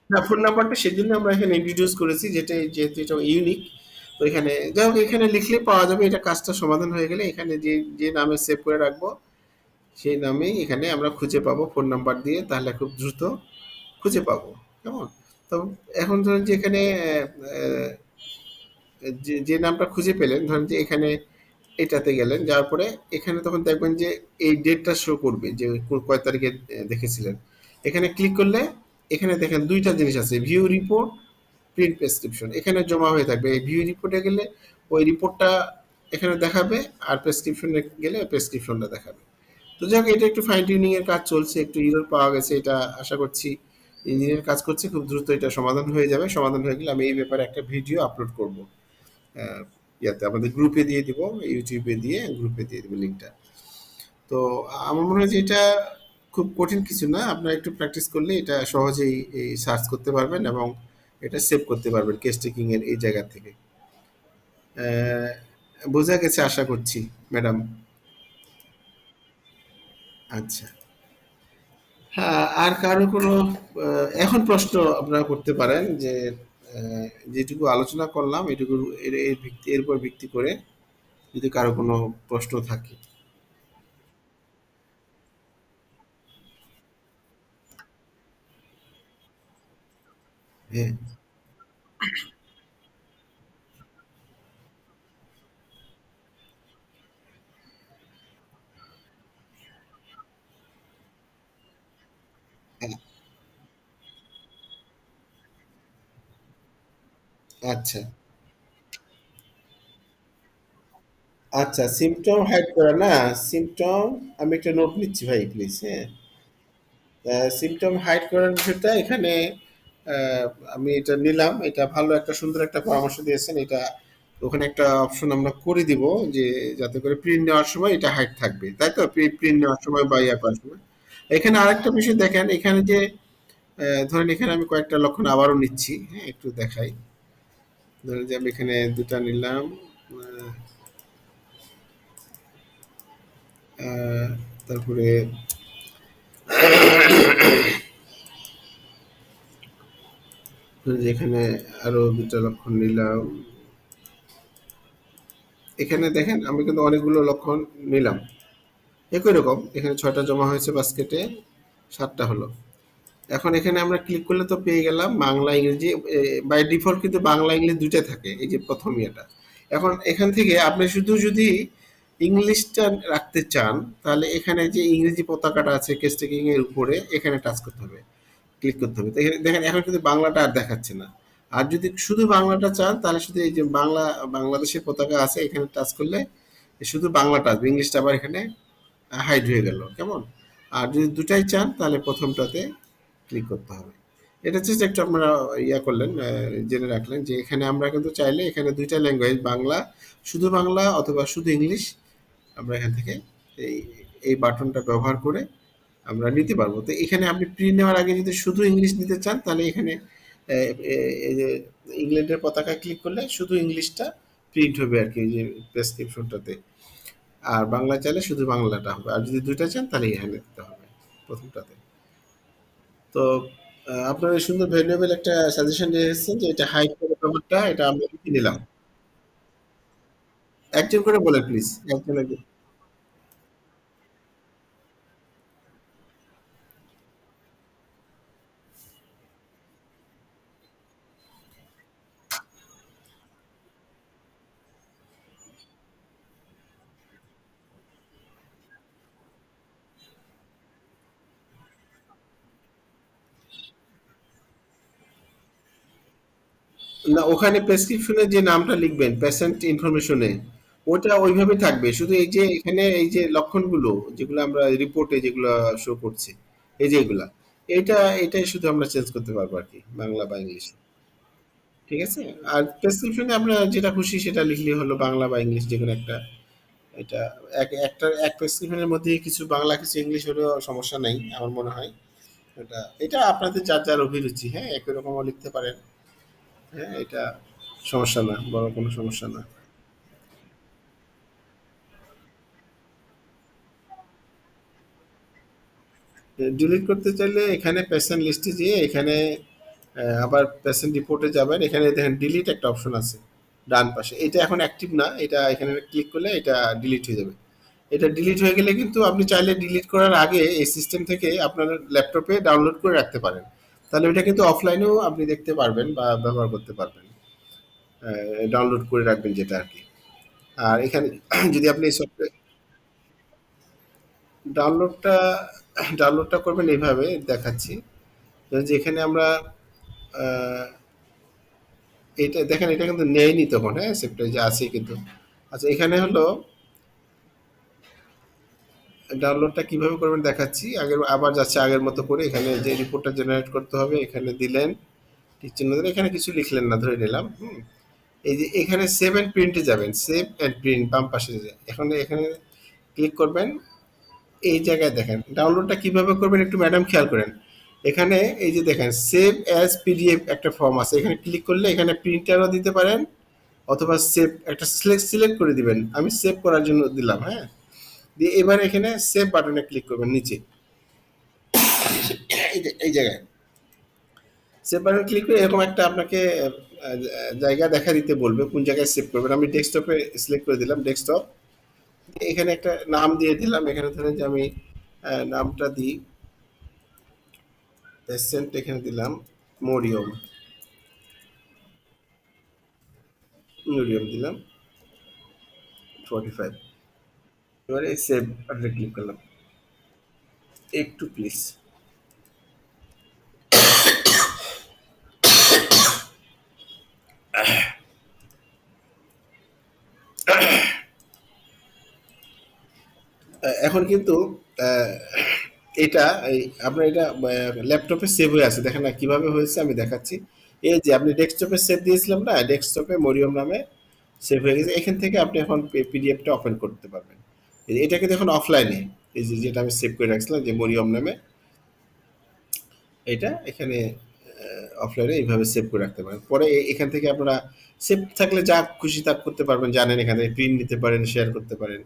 না, ফোন নাম্বারটা সেজন্য আমরা এখানে ইন্ট্রোডিউস করেছি, যেটা যেহেতু এটা ইউনিক। তো এখানে যাই হোক, এখানে লিখলে পাওয়া যাবে। এটা কাজটা সমাধান হয়ে গেলে এখানে যে যে নামে সেভ করে রাখবো সেই নামেই এখানে আমরা খুঁজে পাবো ফোন নাম্বার দিয়ে, তাহলে খুব দ্রুত খুঁজে পাবো। কেমন? তো এখন ধরেন যে এখানে যে নামটা খুঁজে পেলেন, ধরেন যে এখানে এটাতে গেলেন, যাওয়ার পরে এখানে তখন দেখবেন যে এই ডেটটা শো করবে যে কয় তারিখে দেখেছিলেন। এখানে ক্লিক করলে এখানে দেখেন 2টা জিনিস আছে, ভিউ রিপোর্ট, প্রিন্ট প্রেসক্রিপশন এখানে জমা হয়ে থাকবে। এই ভিউ রিপোর্টে গেলে ওই রিপোর্টটা এখানে দেখাবে, আর প্রেসক্রিপশনে গেলে প্রেসক্রিপশনটা দেখাবে। তো যাক, এটা একটু ফাইন টিউনিং এর কাজ চলছে, একটু ইরর পাওয়া গেছে, এটা আশা করছি ইঞ্জিনিয়ার কাজ করছে, খুব দ্রুত এটা সমাধান হয়ে যাবে। সমাধান হয়ে গেলে আমি এই ব্যাপারে একটা ভিডিও আপলোড করব, ইয়াতে আমাদের গ্রুপে দিয়ে দিব, ইউটিউবে দিয়ে গ্রুপে দিয়ে দিব লিঙ্কটা। তো আমার মনে হয় যে এটা খুব কঠিন কিছু না, আপনারা একটু প্র্যাকটিস করলে এটা সহজেই এই সার্চ করতে পারবেন এবং এটা সেভ করতে পারবেন কেস টেকিং এর এই জায়গা থেকে। আহ, বোঝা গেছে আশা করছি, ম্যাডাম? আচ্ছা। হ্যাঁ, আর কারো কোনো এখন প্রশ্ন আপনারা করতে পারেন যে আহ, যেটুকু আলোচনা করলাম এটুকু এর উপর ভিত্তি করে যদি কারো কোনো প্রশ্ন থাকে। হ্যাঁ। আচ্ছা, আচ্ছা, সিম্পটম হাইড করা না? সিম্পটম, আমি একটা নোট নিচ্ছি ভাই, প্লিজ। হ্যাঁ, সিম্পটম হাইড করার বিষয়টা এখানে আহ, আমি এটা নিলাম, এটা ভালো একটা সুন্দর একটা পরামর্শ দিয়েছেন। এটা ওখানে একটা অপশন আমরা করে দিব যে যাতে করে প্রিন্ট নেওয়ার সময় এটা হাইড থাকবে, তাই তো? প্রিন্ট নেওয়ার সময় বা ইয়া করার সময়। এখানে আরেকটা বিষয় দেখেন, এখানে যে ধরেন এখানে আমি কয়েকটা লক্ষণ আবারও নিচ্ছি, হ্যাঁ একটু দেখাই। ধরেন যে আমি এখানে দুটা নিলাম, আহ, আহ, তারপরে ধরেন যে এখানে আরো দুটা লক্ষণ নিলাম। এখানে দেখেন আমি কিন্তু অনেকগুলো লক্ষণ নিলাম, একই রকম। এখানে 6টা জমা হয়েছে বাস্কেটে, 7টা হলো। এখন এখানে আমরা ক্লিক করলে তো পেয়ে গেলাম বাংলা ইংরেজি। বাই ডিফল্ট কিন্তু বাংলা ইংলিশ দুইটা থাকে, এই যে প্রথম ইয়েটা। এখন এখান থেকে আপনি শুধু যদি ইংলিশটা রাখতে চান, তাহলে এখানে যে ইংরেজি পতাকাটা আছে কেস টেকিং এর উপরে, এখানে টাচ করতে হবে, ক্লিক করতে হবে। তো এখানে দেখেন এখন কিন্তু বাংলাটা আর দেখাচ্ছে না। আর যদি শুধু বাংলাটা চান তাহলে শুধু এই যে বাংলাদেশের পতাকা আছে এখানে টাচ করলে শুধু বাংলাটা আসবে, ইংলিশটা আবার এখানে হাইড হয়ে গেল, কেমন? আর যদি দুটাই চান তাহলে প্রথমটাতে ক্লিক করতে হবে। এটা জাস্ট একটু আপনারা ইয়া করলেন, জেনে রাখলেন যে এখানে আমরা কিন্তু চাইলে এখানে দুইটা ল্যাঙ্গুয়েজ, বাংলা, শুধু বাংলা অথবা শুধু ইংলিশ, আমরা এখান থেকে এই এই বাটনটা ব্যবহার করে আমরা নিতে পারবো। তো এখানে আপনি প্রিন্ট নেওয়ার আগে যদি শুধু ইংলিশ নিতে চান তাহলে এখানে এই যে ইংল্যান্ডের পতাকা ক্লিক করলে শুধু ইংলিশটা প্রিন্ট হবে আর কি, এই যে প্রেসক্রিপশনটাতে। আর বাংলা চাইলে শুধু বাংলাটা হবে, আর যদি দুইটা চান তাহলে এখানে দিতে হবে প্রথমটাতে। তো আপনার এই সুন্দর ভ্যালুয়েবল একটা সাজেশন দিয়ে এসেছেন যে এটা হাইড করে ব্যাপারটা, এটা আমি লিখে নিলাম। একজন করে বলেন প্লিজ, একজন একজন। না, ওখানে প্রেসক্রিপশনে যে নামটা লিখবেন পেশেন্ট ইনফরমেশনে, ওটা ওইভাবে থাকবে, শুধু এই যে এখানে এই যে লক্ষণগুলো যেগুলো আমরা রিপোর্টে যেগুলো শো করছে, এই যে এগুলা, এটা এটাই শুধু আমরা চেঞ্জ করতে পারবো আর কি, বাংলা বা ইংলিশে। ঠিক আছে? আর প্রেসক্রিপশনে আমরা যেটা খুশি সেটা লিখলেই হলো, বাংলা বা ইংলিশ যেকোনো একটা। এটা একটা এক প্রেসক্রিপশনের মধ্যে কিছু বাংলা কিছু ইংলিশ হলেও সমস্যা নেই আমার মনে হয়। এটা এটা আপনাদের যার যার অভিরুচি, হ্যাঁ, একই রকমও লিখতে পারেন। হ্যাঁ, এটা সমস্যা না, বড় কোনো সমস্যা না। ডিলিট করতে চাইলে এখানে পেশেন্ট লিস্টে যেয়ে এখানে আবার পেশেন্ট রিপোর্টে যাবেন, এখানে দেখেন ডিলিট একটা অপশন আছে ডান পাশে, এটা এখন অ্যাক্টিভ না, এটা এখানে ক্লিক করলে এটা ডিলিট হয়ে যাবে। এটা ডিলিট হয়ে গেলে কিন্তু আপনি চাইলে ডিলিট করার আগে এই সিস্টেম থেকে আপনার ল্যাপটপে ডাউনলোড করে রাখতে পারেন, তাহলে ওইটা কিন্তু অফলাইনেও আপনি দেখতে পারবেন বা ব্যবহার করতে পারবেন। ডাউনলোড করে রাখবেন যেটা আর কি। আর এখানে যদি আপনি এই সফটওয়্যার ডাউনলোডটা ডাউনলোডটা করবেন এইভাবে দেখাচ্ছি, যেখানে আমরা আহ, এটা দেখেন, এটা কিন্তু নেয়নি তখন, হ্যাঁ, সেপ্টে যে আছে কিন্তু। আচ্ছা, এখানে হলো ডাউনলোডটা কিভাবে করবেন দেখাচ্ছি। আগের আবার যাচ্ছে আগের মতো করে, এখানে যে রিপোর্টটা জেনারেট করতে হবে এখানে দিলেন, টিক চিহ্ন দিলেন, এখানে কিছু লিখলেন না, ধরে নিলাম। হুম, এই যে এখানে সেভ অ্যান্ড প্রিন্টে যাবেন, সেভ অ্যান্ড প্রিন্ট বাম পাশে এখন এখানে ক্লিক করবেন। এই জায়গায় দেখেন ডাউনলোডটা কিভাবে করবেন একটু ম্যাডাম খেয়াল করেন। এখানে এই যে দেখেন সেভ অ্যাজ পিডিএফ একটা ফর্ম আছে, এখানে ক্লিক করলে এখানে প্রিন্টারও দিতে পারেন, অথবা সেভ একটা সিলেক্ট সিলেক্ট করে দিবেন, আমি সেভ করার জন্য দিলাম, হ্যাঁ। দিয়ে এবার এখানে সেভ বাটনে ক্লিক করবেন নিচে, এই জায়গায় সেভ বাটন ক্লিক করে এরকম একটা আপনাকে জায়গা দেখা দিতে বলবে কোন জায়গায় সেভ করবেন। আমি ডেস্কটপে সিলেক্ট করে দিলাম, ডেস্কটপ। এখানে একটা নাম দিয়ে দিলাম, এখানে ধরেন যে আমি নামটা দিই পেশেন্ট, এখানে দিলাম মরিয়ম, মরিয়ম দিলাম 45। এবারে সেভ বাটনে ক্লিক করলাম, একটু প্লিজ। এখন কিন্তু আহ, এটা এই আপনার এটা ল্যাপটপে সেভ হয়ে আছে, দেখেন না কিভাবে হয়েছে আমি দেখাচ্ছি। এই যে আপনি ডেস্কটপে সেভ দিয়েছিলাম না, ডেস্কটপে মরিয়ম নামে সেভ হয়ে গেছে, এখান থেকে আপনি এখন পিডিএফটা ওপেন করতে পারবেন। এটা কিন্তু এখন অফলাইনে, এই যে যেটা আমি সেভ করে রাখছিলাম যে মরিয়ম নামে, এটা এখানে অফলাইনে এইভাবে সেভ করে রাখতে পারেন। পরে এখান থেকে আপনারা সেভ থাকলে যা খুশি তা করতে পারবেন, জানেন, এখান থেকে প্রিন্ট নিতে পারেন, শেয়ার করতে পারেন,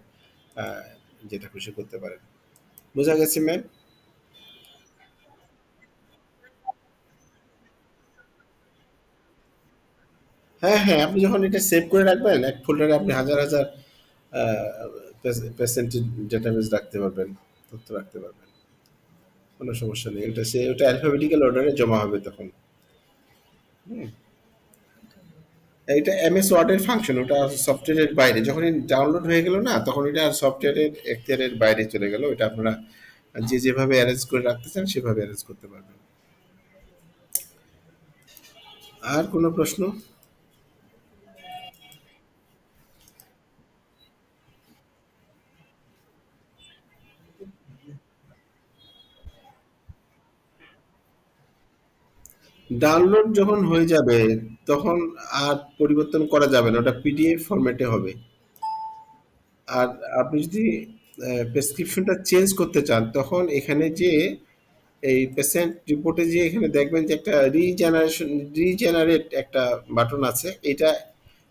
আহ, যেটা খুশি করতে পারেন। বোঝা গেছে ম্যাম? হ্যাঁ, হ্যাঁ, আপনি যখন এটা সেভ করে রাখবেন এক ফোল্ডারে, আপনি হাজার হাজার পেশেন্টের ডেটাবেস রাখতে পারবেন, তথ্য রাখতে পারবেন, কোনো সমস্যা নেই। ওটা অ্যালফাবেটিক্যাল অর্ডারে জমা হবে তখন। হুম। এটা এমএস ওয়ার্ডের ফাংশন, ওটা সফটওয়্যারের বাইরে, যখন ডাউনলোড হয়ে গেল না তখন এটা আর সফটওয়্যারের এখতিয়ারের বাইরে চলে গেল, এটা আপনারা যে যেভাবে অ্যারেঞ্জ করে রাখতে চান সেভাবে অ্যারেঞ্জ করতে পারবেন। আর কোনো প্রশ্ন? ডাউনলোড যখন হয়ে যাবে তখন আর পরিবর্তন করা যাবে না, ওটা পিডিএফ ফরম্যাটে হবে। আর আপনি যদি প্রেসক্রিপশনটা চেঞ্জ করতে চান তখন এখানে যে এই পেশেন্ট রিপোর্টে যে এখানে দেখবেন যে একটা রিজেনারেট একটা বাটন আছে,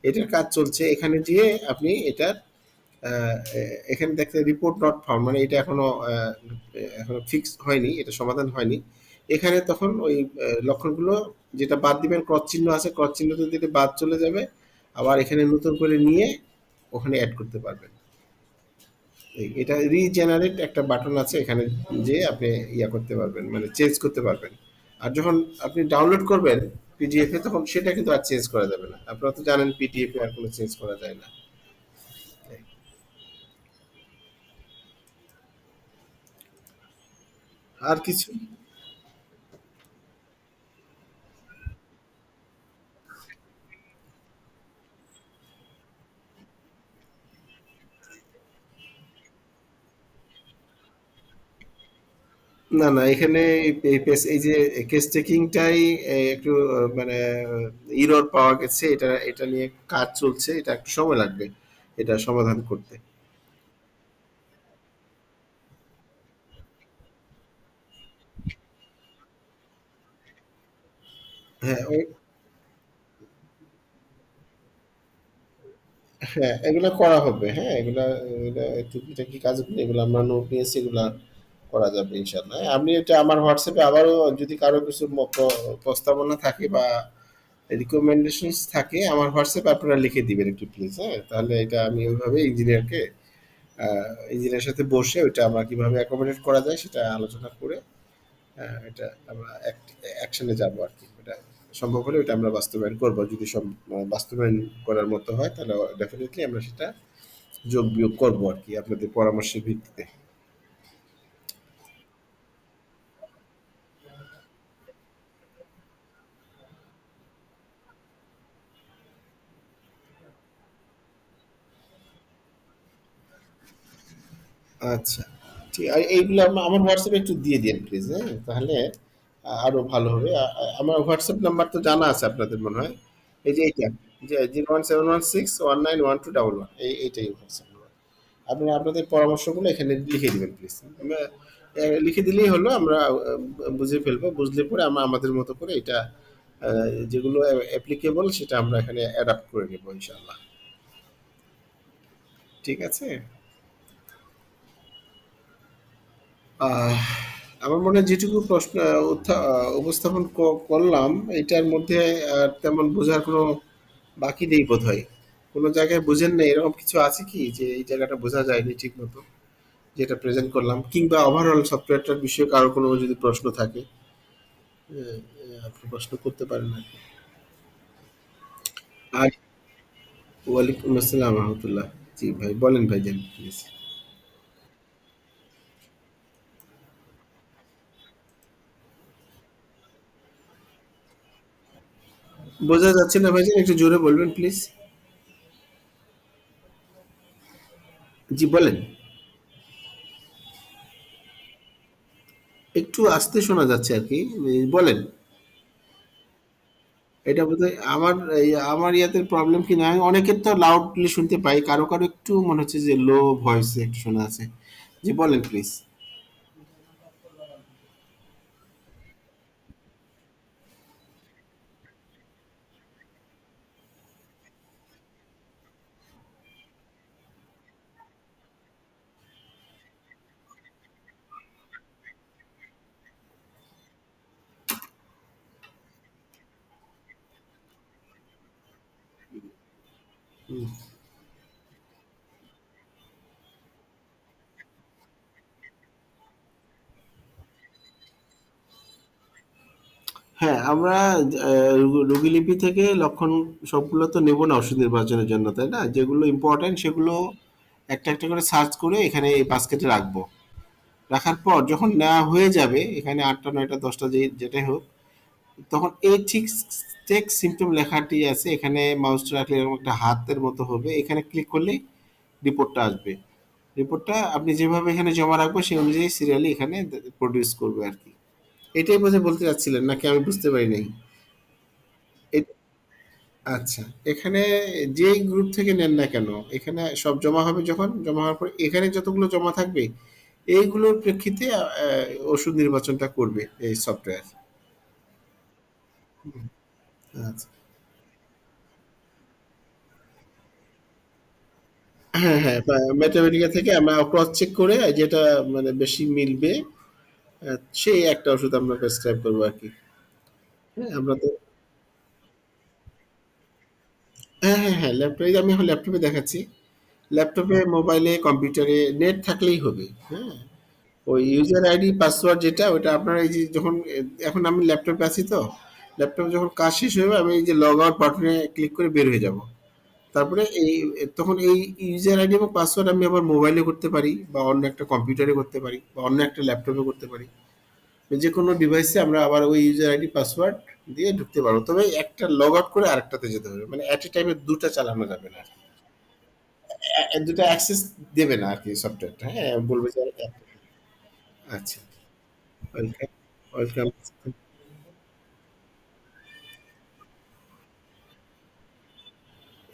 এটার কাজ চলছে। এখানে যেয়ে আপনি এটা এখানে দেখতে রিপোর্ট নট ফাউন্ড, মানে এটা এখনো ফিক্স হয়নি, এটা সমাধান হয়নি। এখানে তখন ওই লক্ষণগুলো যেটা বাদ দিবেন, ক্রস চিহ্ন আছে, ক্রস চিহ্নটা দিলে বাদ চলে যাবে। আবার এখানে নতুন করে নিয়ে ওখানে অ্যাড করতে পারবেন। এটা রিজেনারেট একটা বাটন আছে, এখানে যে আপনি ইয়া করতে পারবেন, মানে চেঞ্জ করতে পারবেন। আর যখন আপনি ডাউনলোড করবেন পিডিএফ এ, তখন সেটা কিন্তু আর চেঞ্জ করা যাবে না। আপনারা তো জানেন পিডিএফ এ আর কোনো চেঞ্জ করা যায় না। আর কিছু? না, না, এখানে এই যে কেস চেকিংটাই একটু মানে ইরর পাওয়া গেছে। এটা নিয়ে কাজ চলছে। এটা একটু সময় লাগবে এটা সমাধান করতে। হ্যাঁ, হ্যাঁ, এগুলো করা হবে। হ্যাঁ, এগুলা টুকিটাকি কাজগুলো, এগুলো আমরা নোট নিয়েছি, এগুলা করা যাবে ইনশাল্লাহ। হ্যাঁ, আপনি এটা আমার হোয়াটসঅ্যাপে আবারও যদি কারো কিছু প্রস্তাবনা থাকে বা রিকমেন্ডেশনস থাকে, আমার হোয়াটসঅ্যাপে আপনারা লিখে দিবেন একটু প্লিজ। হ্যাঁ, তাহলে এটা আমি ওইভাবে ইঞ্জিনিয়ারের সাথে বসে ওইটা আমরা কিভাবে অ্যাকোমোডেট করা যায় সেটা আলোচনা করে এটা আমরা অ্যাকশনে যাবো আর কি। এটা সম্ভব হলে ওটা আমরা বাস্তবায়ন করবো। যদি বাস্তবায়ন করার মতো হয় তাহলে ডেফিনেটলি আমরা সেটা যোগ বিয়োগ করবো আর কি, আপনাদের পরামর্শের ভিত্তিতে। আচ্ছা, ঠিক। আর এইগুলো আমার হোয়াটসঅ্যাপে একটু দিয়ে দিন প্লিজ। হ্যাঁ, তাহলে আরো ভালো হবে। আমার হোয়াটসঅ্যাপ নাম্বার তো জানা আছে আপনাদের মনে হয়। এই যে এইটা, যে 01716191211, এইটাই হোয়াটসঅ্যাপ নাম্বার। আপনারা আপনাদের পরামর্শগুলো এখানে লিখে দিবেন প্লিজ। আমরা লিখে দিলেই হলো, আমরা বুঝে ফেলবো। বুঝলে পরে আমরা আমাদের মতো করে এটা যেগুলো অ্যাপ্লিকেবল সেটা আমরা এখানে অ্যাডাপ্ট করে নেবো ইনশাআল্লাহ। ঠিক আছে? আহ, আমার মনে হয় যেটুকু প্রশ্ন উপস্থাপন করলাম, এটার মধ্যে তেমন বোঝার কোনো বাকি নেই বোধ হয়। কোনো জায়গায় বুঝেন না এরকম কিছু আছে কি, যে এই জায়গাটা বোঝা যায়নি ঠিক মতো যেটা প্রেজেন্ট করলাম, কিংবা ওভারঅল সফটওয়্যারটার বিষয়ে কারো কোনো যদি প্রশ্ন থাকে আপনি প্রশ্ন করতে পারেন আর কি। আর ওয়ালাইকুম আসসালাম রহমতুল্লাহ। জি ভাই, বলেন ভাই, জান প্লিজ। বোঝা যাচ্ছে না ভাইজান, একটু জোরে বলবেন প্লিজ। জি বলেন। একটু আস্তে শোনা যাচ্ছে আর কি। বলেন। এটা বোধহয় আমার ইয়াতে প্রবলেম কি না, আমি অনেকের তো লাউডলি শুনতে পাই, কারো কারো একটু মনে হচ্ছে যে লো ভয়েসে একটু শোনা আছে। জি বলেন প্লিজ। হ্যাঁ, আমরা রোগীলিপি থেকে লক্ষণ সবগুলো তো নেব না ওষুধ নির্বাচনের জন্য, তাই না? যেগুলো ইম্পর্টেন্ট সেগুলো একটা একটা করে সার্চ করে এখানে এই বাস্কেটে রাখবো। রাখার পর যখন নেওয়া হয়ে যাবে এখানে 8টা 9টা 10টা যেটাই হোক, তখন এই ঠিক টেক সিমটম লেখাটি আছে এখানে, মাউসটা রাখলে এরকম একটা হাতের মতো হবে, এখানে ক্লিক করলেই রিপোর্টটা আসবে। রিপোর্টটা আপনি যেভাবে এখানে জমা রাখবো সেই অনুযায়ী সিরিয়ালি এখানে প্রডিউস করবে আর কি। এটাই বোধহয় বলতে চাচ্ছিলেন, নাকি আমি বুঝতে পারি নাই? আচ্ছা, এখানে যেই গ্রুপ থেকে নেন না কেন, এখানে সব জমা হবে যখন, জমা হওয়ার পর এখানে যতগুলো জমা থাকবে, এইগুলোর প্রেক্ষিতে ওষুধ নির্বাচনটা করবে এই সফটওয়্যার। আচ্ছা। হ্যাঁ, হ্যাঁ। ম্যাথমেটিকা থেকে আমরা ক্রস চেক করে যেটা মানে বেশি মিলবে, সেই একটা ওষুধ আমরা প্রেসক্রাইব করবো আরকি। হ্যাঁ, আমরা তো হ্যাঁ, হ্যাঁ, হ্যাঁ, ল্যাপটপে আমি এখন ল্যাপটপে দেখাচ্ছি। ল্যাপটপে, মোবাইলে, কম্পিউটারে নেট থাকলেই হবে। হ্যাঁ? ওই ইউজার আইডি পাসওয়ার্ড যেটা ওটা আপনার এই যে যখন এখন আমি ল্যাপটপে আছি তো, ল্যাপটপে যখন কাজ শেষ হয়ে যাবে আমি এই যে লগ আউট বাটনে ক্লিক করে বের হয়ে যাব। তারপরে এই তখন এই ইউজার আইডি এবং পাসওয়ার্ড আমি আবার মোবাইলে করতে পারি বা অন্য একটা কম্পিউটারে করতে পারি বা অন্য একটা ল্যাপটপে করতে পারি। যে কোনো ডিভাইসে আমরা আবার ওই ইউজার আইডি পাসওয়ার্ড দিয়ে ঢুকতে পারবো। তবে একটা লগ আউট করে আরেকটাতে যেতে হবে। মানে এট এ টাইমে ২ টা চালানো যাবে না। ২ টা অ্যাক্সেস দেবে না আরকি সফটওয়্যারটা। হ্যাঁ? বলবে যে আচ্ছা, ওয়েলকাম, ওয়েলকাম।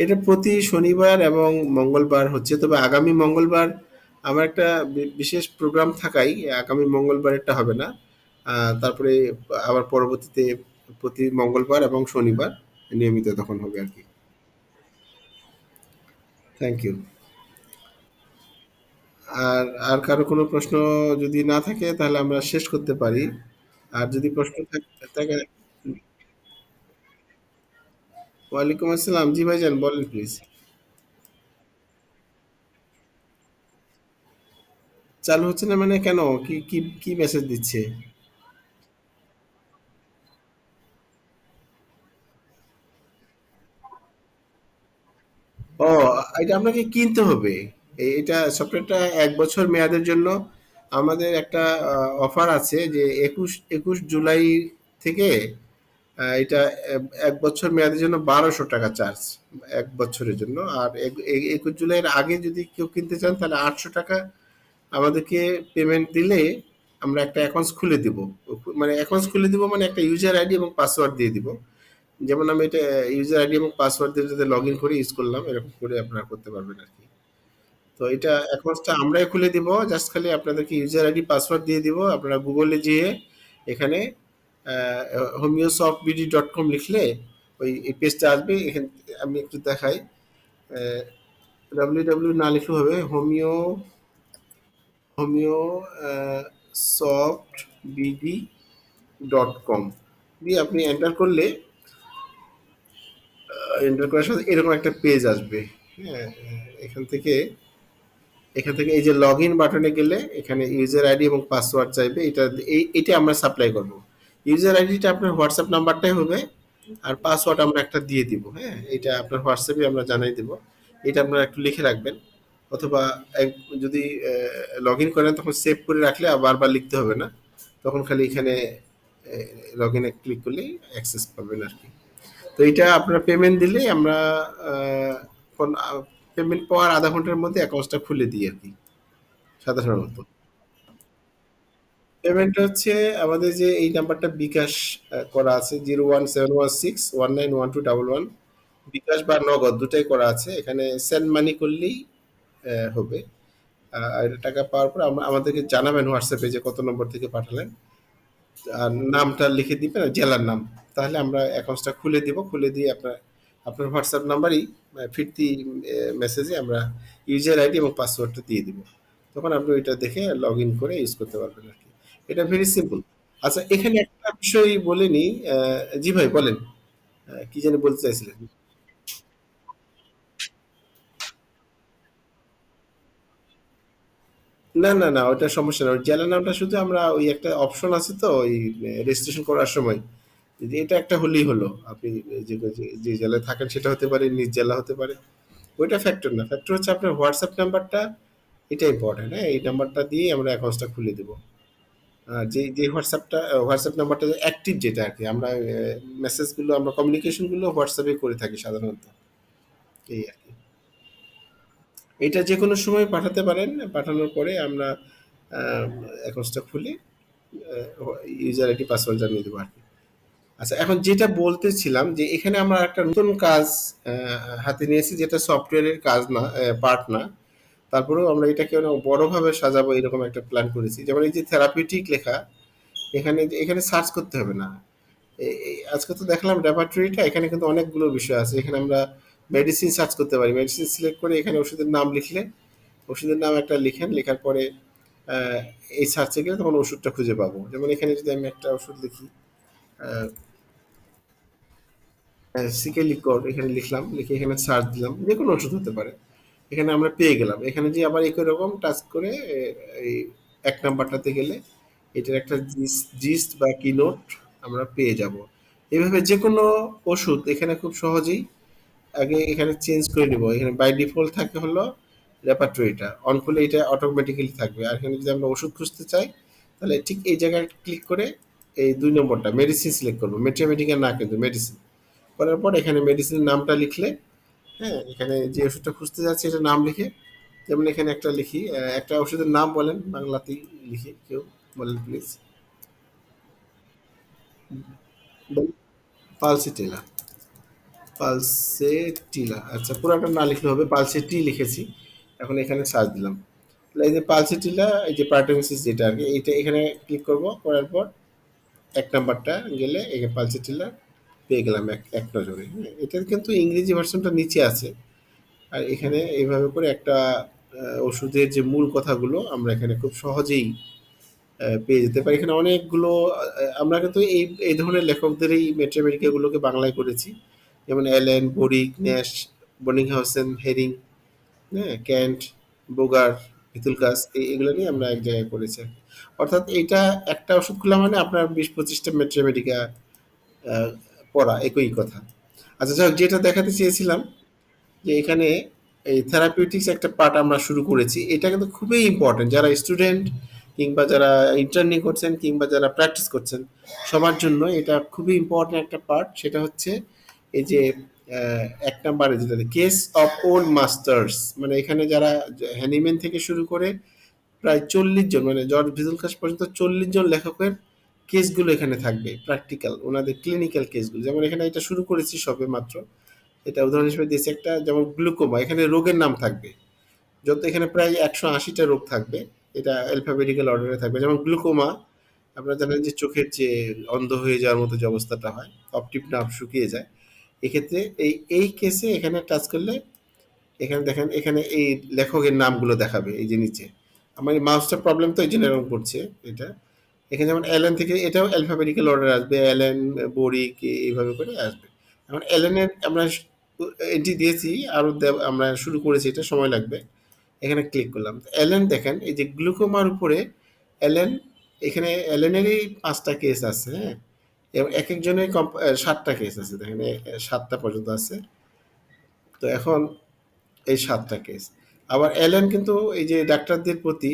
এটা প্রতি শনিবার এবং মঙ্গলবার হচ্ছে। তবে আগামী মঙ্গলবার আমার একটা বিশেষ প্রোগ্রাম থাকায় আগামী মঙ্গলবারেরটা হবে না। তারপরে আবার পরবর্তীতে প্রতি মঙ্গলবার এবং শনিবার নিয়মিত তখন হবে আরকি। Thank you. আর আর কারো কোনো প্রশ্ন যদি না থাকে তাহলে আমরা শেষ করতে পারি। আর যদি প্রশ্ন থাকে। ওয়ালাইকুম আসসালাম। জি ভাইজান বলেন প্লিজ। চালু হচ্ছে না মানে কেন? কি মেসেজ দিচ্ছে? ও, এটা আপনাকে কিনতে হবে। এটা সফটওয়্যারটা ১ বছর মেয়াদের জন্য আমাদের একটা অফার আছে যে ২১ জুলাই থেকে এটা ১ বছর মেয়াদের জন্য ৳১,২০০ চার্জ। ১ বছরের জন্য। আর ২১ জুলাইয়ের আগে যদি কেউ কিনতে চান তাহলে ৳৮০০ আমাদেরকে পেমেন্ট দিলে আমরা একটা অ্যাকাউন্টস খুলে দিব। মানে অ্যাকাউন্টস খুলে দিব মানে একটা ইউজার আইডি এবং পাসওয়ার্ড দিয়ে দিব। যেমন আমি এটা ইউজার আইডি এবং পাসওয়ার্ড দিয়ে যদি লগ ইন করে ইউজ করলাম, এরকম করে আপনারা করতে পারবেন আর কি। তো এটা অ্যাকাউন্টসটা আমরাই খুলে দিব, জাস্ট খালি আপনাদেরকে ইউজার আইডি পাসওয়ার্ড দিয়ে দিব। আপনারা গুগলে যেয়ে এখানে homeosofbd.com লিখলে ওই এই পেজটা আসবে। এখান আমি একটু দেখাই। ডাব্লিউ না লিখলেও হবে। Homeo soft BD dot com দিয়ে আপনি এন্টার করলে এন্টার করার সাথে এরকম একটা পেজ আসবে। হ্যাঁ, এখান থেকে এই যে লগ ইন বাটনে গেলে এখানে ইউজার আইডি এবং পাসওয়ার্ড চাইবে। এটা আমরা সাপ্লাই করব। ইউজার আইডিটা আপনার হোয়াটসঅ্যাপ নাম্বারটাই হবে আর পাসওয়ার্ড আমরা একটা দিয়ে দিব। হ্যাঁ, এটা আপনার হোয়াটসঅ্যাপে আমরা জানাই দিব। এটা আপনারা একটু লিখে রাখবেন অথবা যদি লগ ইন করেন তখন সেভ করে রাখলে আর বারবার লিখতে হবে না। তখন খালি এখানে লগ ইনে ক্লিক করলেই অ্যাক্সেস পাবেন আর কি। তো এটা আপনারা পেমেন্ট দিলে আমরা পেমেন্ট পাওয়ার আধা ঘন্টার মধ্যে অ্যাকাউন্টটা খুলে দিই আর কি সাধারণত। পেমেন্টটা হচ্ছে আমাদের যে এই নাম্বারটা বিকাশ করা আছে 01716 191211, বিকাশ বা নগদ দুটাই করা আছে। এখানে সেন্ড মানি করলেই হবে। আর টাকা পাওয়ার পর আমাদেরকে জানাবেন হোয়াটসঅ্যাপে যে কত নম্বর থেকে পাঠালেন। আর নামটা লিখে দিবেন আর জেলার নাম। তাহলে আমরা অ্যাকাউন্টসটা খুলে দিব। খুলে দিয়ে আপনার হোয়াটসঅ্যাপ নাম্বারই ফিরতি মেসেজে আমরা ইউজার আইডি এবং পাসওয়ার্ডটা দিয়ে দিব। তখন আপনি ওইটা দেখে লগ ইন করে ইউজ করতে পারবেন আর কি। এটা ভেরি সিম্পল। আচ্ছা, এখানে একটা বিষয় বলে নিই। জি ভাই বলেন। কি জানি বলতে চাইছিলেন? না, না, না, ওটা সমস্যা না। ওই জেলার নামটা শুধু আমরা ওই একটা অপশন আছে তো ওই রেজিস্ট্রেশন করার সময়। যে এটা একটা হলেই হলো। আপনি যে জেলায় থাকেন সেটা হতে পারে, নিজ জেলা হতে পারে। ওইটা ফ্যাক্টর না। ফ্যাক্টর হচ্ছে আপনার হোয়াটসঅ্যাপ নাম্বারটা, এটা ইম্পর্টেন্ট। হ্যাঁ? এই নাম্বারটা দিয়েই আমরা অ্যাকাউন্টসটা খুলে দেব। আর যে হোয়াটসঅ্যাপ নাম্বারটা অ্যাক্টিভ যেটা আরকি আমরা মেসেজগুলো আমরা কমিউনিকেশনগুলো হোয়াটসঅ্যাপে করে থাকি সাধারণত। এই আরকি। এটা যেকোনো সময় পাঠাতে পারেন। পাঠানোর পরে আমরা আ অ্যাকাউন্টসটা খুলে ইউজার আইডি পাসওয়ার্ড জানিয়ে দেবো আরকি। আচ্ছা, এখন যেটা বলতেছিলাম যে এখানে আমরা একটা নতুন কাজ হাতে নিয়েছি, যেটা সফটওয়্যারের কাজ না, পার্ট না। তারপরেও আমরা এটাকে অনেক বড়ভাবে সাজাবো এরকম একটা প্ল্যান করেছি। যেমন এই যে থেরাপিউটিক লেখা, এখানে সার্চ করতে হবে না। আজকে তো দেখলাম ল্যাবরেটরিটা, এখানে কিন্তু অনেকগুলো বিষয় আছে। এখানে আমরা মেডিসিন সার্চ করতে পারি, মেডিসিন সিলেক্ট করে এখানে ওষুধের নাম লিখলে, ওষুধের নাম একটা লিখেন, লেখার পরে আহ, এই সার্চে গেলে তখন ওষুধটা খুঁজে পাবো। যেমন এখানে যদি আমি একটা ওষুধ লিখি, সিকেলিকর এখানে লিখলাম, লিখে এখানে সার্চ দিলাম, যে কোনো ওষুধ হতে পারে, এখানে আমরা পেয়ে গেলাম। এখানে যে আবার একই রকম টাচ করে এই এক নাম্বারটাতে গেলে এটার একটা জিস্ট বা কি নোট আমরা পেয়ে যাব। এভাবে যে কোনো ওষুধ এখানে খুব সহজেই আগে এখানে চেঞ্জ করে নিব। এখানে বাই ডিফল্ট থাকে হলো রেপার্টরিটা, অন করলে এটা অটোমেটিক্যালি থাকবে। আর এখানে যদি আমরা ওষুধ খুঁজতে চাই, তাহলে ঠিক এই জায়গায় ক্লিক করে এই ২ নম্বরটা মেডিসিন সিলেক্ট করবো, মেট্রোমেটিক্যাল না কিন্তু মেডিসিন। করার পর এখানে মেডিসিনের নামটা লিখলে, হ্যাঁ, এখানে যে ওষুধটা খুঁজতে যাচ্ছে এটা নাম লিখে, যেমন এখানে একটা লিখি, একটা ওষুধের নাম বলেন বাংলাতেই লিখি, কেউ বলেন প্লিজ। পালসিটিলা, পালসেটিলা, আচ্ছা পুরাটা না লিখলে হবে, পালসেটি লিখেছি। এখন এখানে সার্চ দিলাম, তাহলে এই যে পালসেটিলা, এই যে পার্টেনসিস যেটা আর কি, এইটা এখানে ক্লিক করব, করার পর এক নাম্বারটা গেলে এখানে পালসেটিলা পেয়ে গেলাম এক এক নজরে। হ্যাঁ, এটার কিন্তু ইংরেজি ভার্সনটা নিচে আছে। আর এখানে এইভাবে করে একটা ওষুধের যে মূল কথাগুলো আমরা এখানে খুব সহজেই পেয়ে যেতে পারি। এখানে অনেকগুলো আমরা কিন্তু এই ধরনের লেখকদেরই মেট্রোমেডিকাগুলোকে বাংলায় করেছি। যেমন অ্যালেন, বোরিক, ন্যাশ, বনিংহাউসেন, হেরিং, হ্যাঁ, ক্যান্ট, বোগার, ভিতুলকাস, এগুলো নিয়ে আমরা এক জায়গায় করেছি। অর্থাৎ এইটা একটা ওষুধ খোলা মানে আপনার ২০-২৫টা মেট্রোমেডিকা আহ, পড়া, একই কথা। আচ্ছা যাক, যেটা দেখাতে চেয়েছিলাম যে এখানে এই থেরাপিউটিক্স একটা পার্ট আমরা শুরু করেছি। এটা কিন্তু খুবই ইম্পর্টেন্ট, যারা স্টুডেন্ট কিংবা যারা ইন্টার্নি করছেন কিংবা যারা প্র্যাকটিস করছেন, সবার জন্য এটা খুবই ইম্পর্টেন্ট একটা পার্ট। সেটা হচ্ছে এই যে এক নম্বরে যেটা কেস অফ ওল্ড মাস্টার্স, মানে এখানে যারা হ্যানিম্যান থেকে শুরু করে প্রায় ৪০ জন, মানে জর্জ ভিজুলকাস পর্যন্ত ৪০ জন লেখকের কেসগুলো এখানে থাকবে, প্র্যাকটিক্যাল ওনাদের ক্লিনিক্যাল কেসগুলো। যেমন এখানে এটা শুরু করেছি সবে মাত্র, এটা উদাহরণ হিসেবে দিয়েছে একটা, যেমন গ্লুকোমা, এখানে রোগের নাম থাকবে, যত এখানে প্রায় ১৮০টা রোগ থাকবে, এটা অ্যালফাবেটিক্যাল অর্ডারে থাকবে। যেমন গ্লুকোমা, আপনারা জানেন যে চোখের যে অন্ধ হয়ে যাওয়ার মতো যে অবস্থাটা হয়, অপটিক নার্ভ শুকিয়ে যায়, এক্ষেত্রে এই কেসে এখানে টাচ করলে এখানে দেখেন, এখানে এই লেখকের নামগুলো দেখাবে এই যে নিচে। আমার মাউসটা প্রবলেম, তো এই জন্য এরকম করছে এটা। এখানে যেমন অ্যালেন থেকে এটাও অ্যালফাবেটিক্যাল অর্ডার আসবে, অ্যালেন, বোরিক, এইভাবে করে আসবে। এখন অ্যালেনের আমরা এন্ট্রি দিয়েছি, আরও আমরা শুরু করেছি, এটা সময় লাগবে। এখানে ক্লিক করলাম, অ্যালেন দেখেন এই যে গ্লুকোমার উপরে অ্যালেন, এখানে অ্যালেনেরই ৫টা কেস আছে, হ্যাঁ, এবং এক একজনের ৭টা কেস আছে, দেখেন ৭টা পর্যন্ত আছে। তো এখন এই ৭টা কেস। আবার অ্যালেন কিন্তু এই যে ডাক্তারদের প্রতি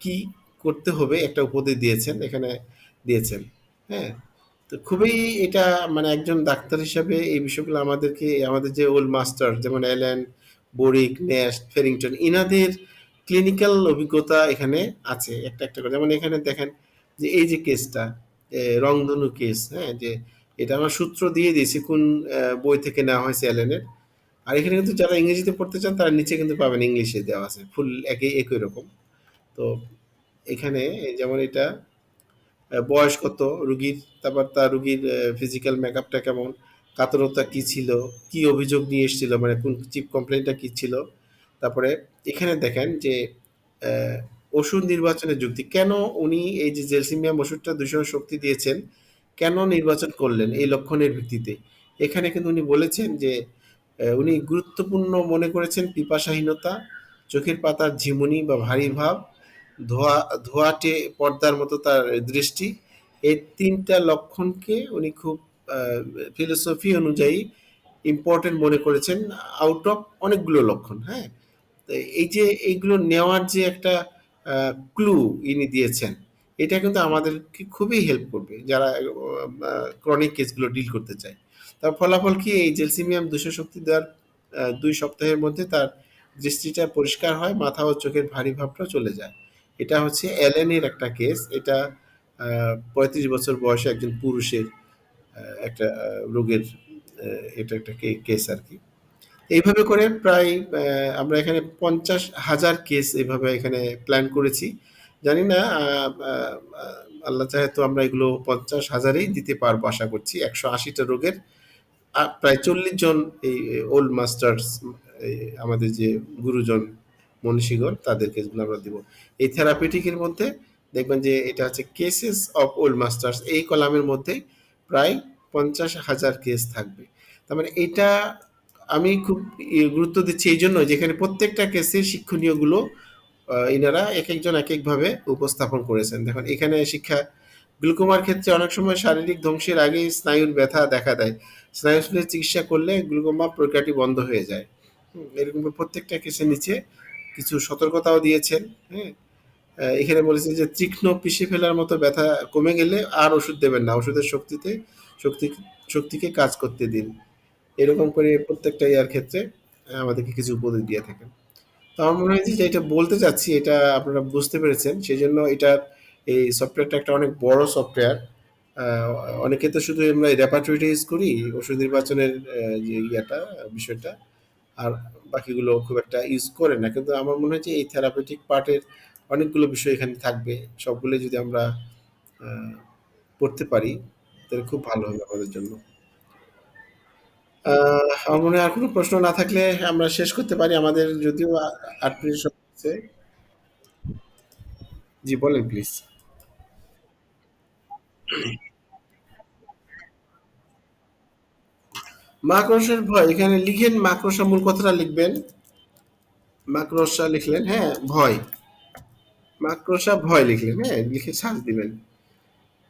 কি করতে হবে একটা উপদেশ দিয়েছেন, এখানে দিয়েছেন। হ্যাঁ? তো খুবই এটা, মানে একজন ডাক্তার হিসাবে এই বিষয়গুলো আমাদেরকে, আমাদের যে ওল্ড মাস্টার যেমন অ্যালেন, বোরিক, ন্যাশ, ফেরিংটন, ইনাদের ক্লিনিক্যাল অভিজ্ঞতা এখানে আছে একটা একটা করে। যেমন এখানে দেখেন যে এই যে কেসটা, রংধনু কেস, হ্যাঁ, যে এটা আমরা সূত্র দিয়ে দিয়েছি কোন বই থেকে নেওয়া হয়েছে অ্যালেনের। আর এখানে কিন্তু যারা ইংরেজিতে পড়তে চান তারা নিচে কিন্তু পাবেন, ইংলিশে দেওয়া আছে ফুল একই রকম। তো এখানে যেমন এটা বয়স কত রুগীর, তারপর তার রুগীর ফিজিক্যাল মেকআপটা কেমন, কাতরতা কি ছিল, কি অভিযোগ নিয়ে এসেছিল, মানে কোন চিপ কমপ্লেনটা কি ছিল। তারপরে এখানে দেখেন যে আহ, ওষুধ নির্বাচনের যুক্তি, কেন উনি এই যে জেলসিমিয়াম ওষুধটা দূষণ শক্তি দিয়েছেন, কেন নির্বাচন করলেন এই লক্ষণের ভিত্তিতে। এখানে কিন্তু উনি বলেছেন যে উনি গুরুত্বপূর্ণ মনে করেছেন পিপাসাহীনতা, চোখের পাতার ঝিমুনি বা ভারী ভাব, ধোয়া ধোঁয়াটে পর্দার মতো তার দৃষ্টি, এই ৩টা লক্ষণকে উনি খুব ফিলোসফি অনুযায়ী ইম্পর্টেন্ট মনে করেছেন, আউট অফ অনেকগুলো লক্ষণ। হ্যাঁ, তো এই যে এইগুলো নেওয়ার যে একটা ক্লু ইনি দিয়েছেন, এটা কিন্তু আমাদেরকে খুবই হেল্প করবে যারা ক্রনিক কেসগুলো ডিল করতে চায়। তার ফলাফল কি, এই জেলসিমিয়াম দূষণ শক্তি দেওয়ার ২ সপ্তাহের মধ্যে তার দৃষ্টিটা পরিষ্কার হয়, মাথা ও চোখের ভারী ভাবটাও চলে যায়। এটা হচ্ছে অ্যালেনের একটা কেস, এটা ৩৫ বছর বয়সে একজন পুরুষের একটা রোগের এটা একটা কেস আর কি। এইভাবে করে প্রায় আমরা এখানে 50,000 কেস এভাবে এখানে প্ল্যান করেছি। জানি না আল্লাহ চাহে তো আমরা এগুলো 50,000-এই দিতে পারবো আশা করছি। 180টা রোগের প্রায় 40 জন এই ওল্ড মাস্টার্স, আমাদের যে গুরুজন মনীষীগণ তাদের কেসগুলো আমরা দিব। এই থেরাপিউটিকের মধ্যে দেখবেন যে এটা হচ্ছে কেসেস অফ ওল্ড মাস্টার্স, এই কলামের মধ্যে প্রায় 50,000 কেস থাকবে। তার মানে এটা আমি খুব গুরুত্ব দিচ্ছি এই জন্য যেখানে প্রত্যেকটা কেসের শিক্ষণীয়গুলো ইনারা এক একজন এক একভাবে উপস্থাপন করেছেন। দেখুন এখানে শিক্ষা গ্লুকোমার ক্ষেত্রে অনেক সময় শারীরিক ধ্বংসের আগেই স্নায়ুর ব্যথা দেখা দেয়। স্নায়ুসুলের চিকিৎসা করলে গ্লুকোমা প্রক্রিয়াটি বন্ধ হয়ে যায়। এরকম প্রত্যেকটা কেসের নিচে কিছু সতর্কতাও দিয়েছেন। হ্যাঁ, এখানে বলেছে যে তীক্ষ্ণ পিষে ফেলার মতো ব্যথা কমে গেলে আর ওষুধ দেবেন না, ওষুধের শক্তি শক্তিকে কাজ করতে দিন। এরকম করে প্রত্যেকটা ইয়ার ক্ষেত্রে আমাদেরকে কিছু উপদেশ দিয়ে থাকেন। তো আমার মনে হয় যে এটা বলতে চাচ্ছি এটা আপনারা বুঝতে পেরেছেন, সেই জন্য এটার এই সফটওয়্যারটা একটা অনেক বড় সফটওয়্যার। অনেকে তো শুধু আমরা রেপার্টরিটা ইউজ করি ওষুধ নির্বাচনের যে ইয়াটা বিষয়টা, আর বাকিগুলো খুব একটা ইউজ করে না, কিন্তু আমার মনে হয় যে এই থেরাপিউটিক পার্টের অনেকগুলো বিষয় এখানে থাকবে, সবগুলো যদি আমরা আহ, পড়তে পারি তাহলে খুব ভালো হবে আমাদের জন্য। আমার মনে হয় আর কোনো প্রশ্ন না থাকলে আমরা শেষ করতে পারি, আমাদের যদিও 8 মিনিট সময় আছে। জি বলেন প্লিজ। মাকড়সার ভয় এখানে লিখেন, মাকড়সা মূল কথাটা লিখবেন। মাকড়সা লিখলেন, হ্যাঁ, ভয়, মাকড়সা ভয় লিখলেন, হ্যাঁ, লিখে সার্চ দিবেন।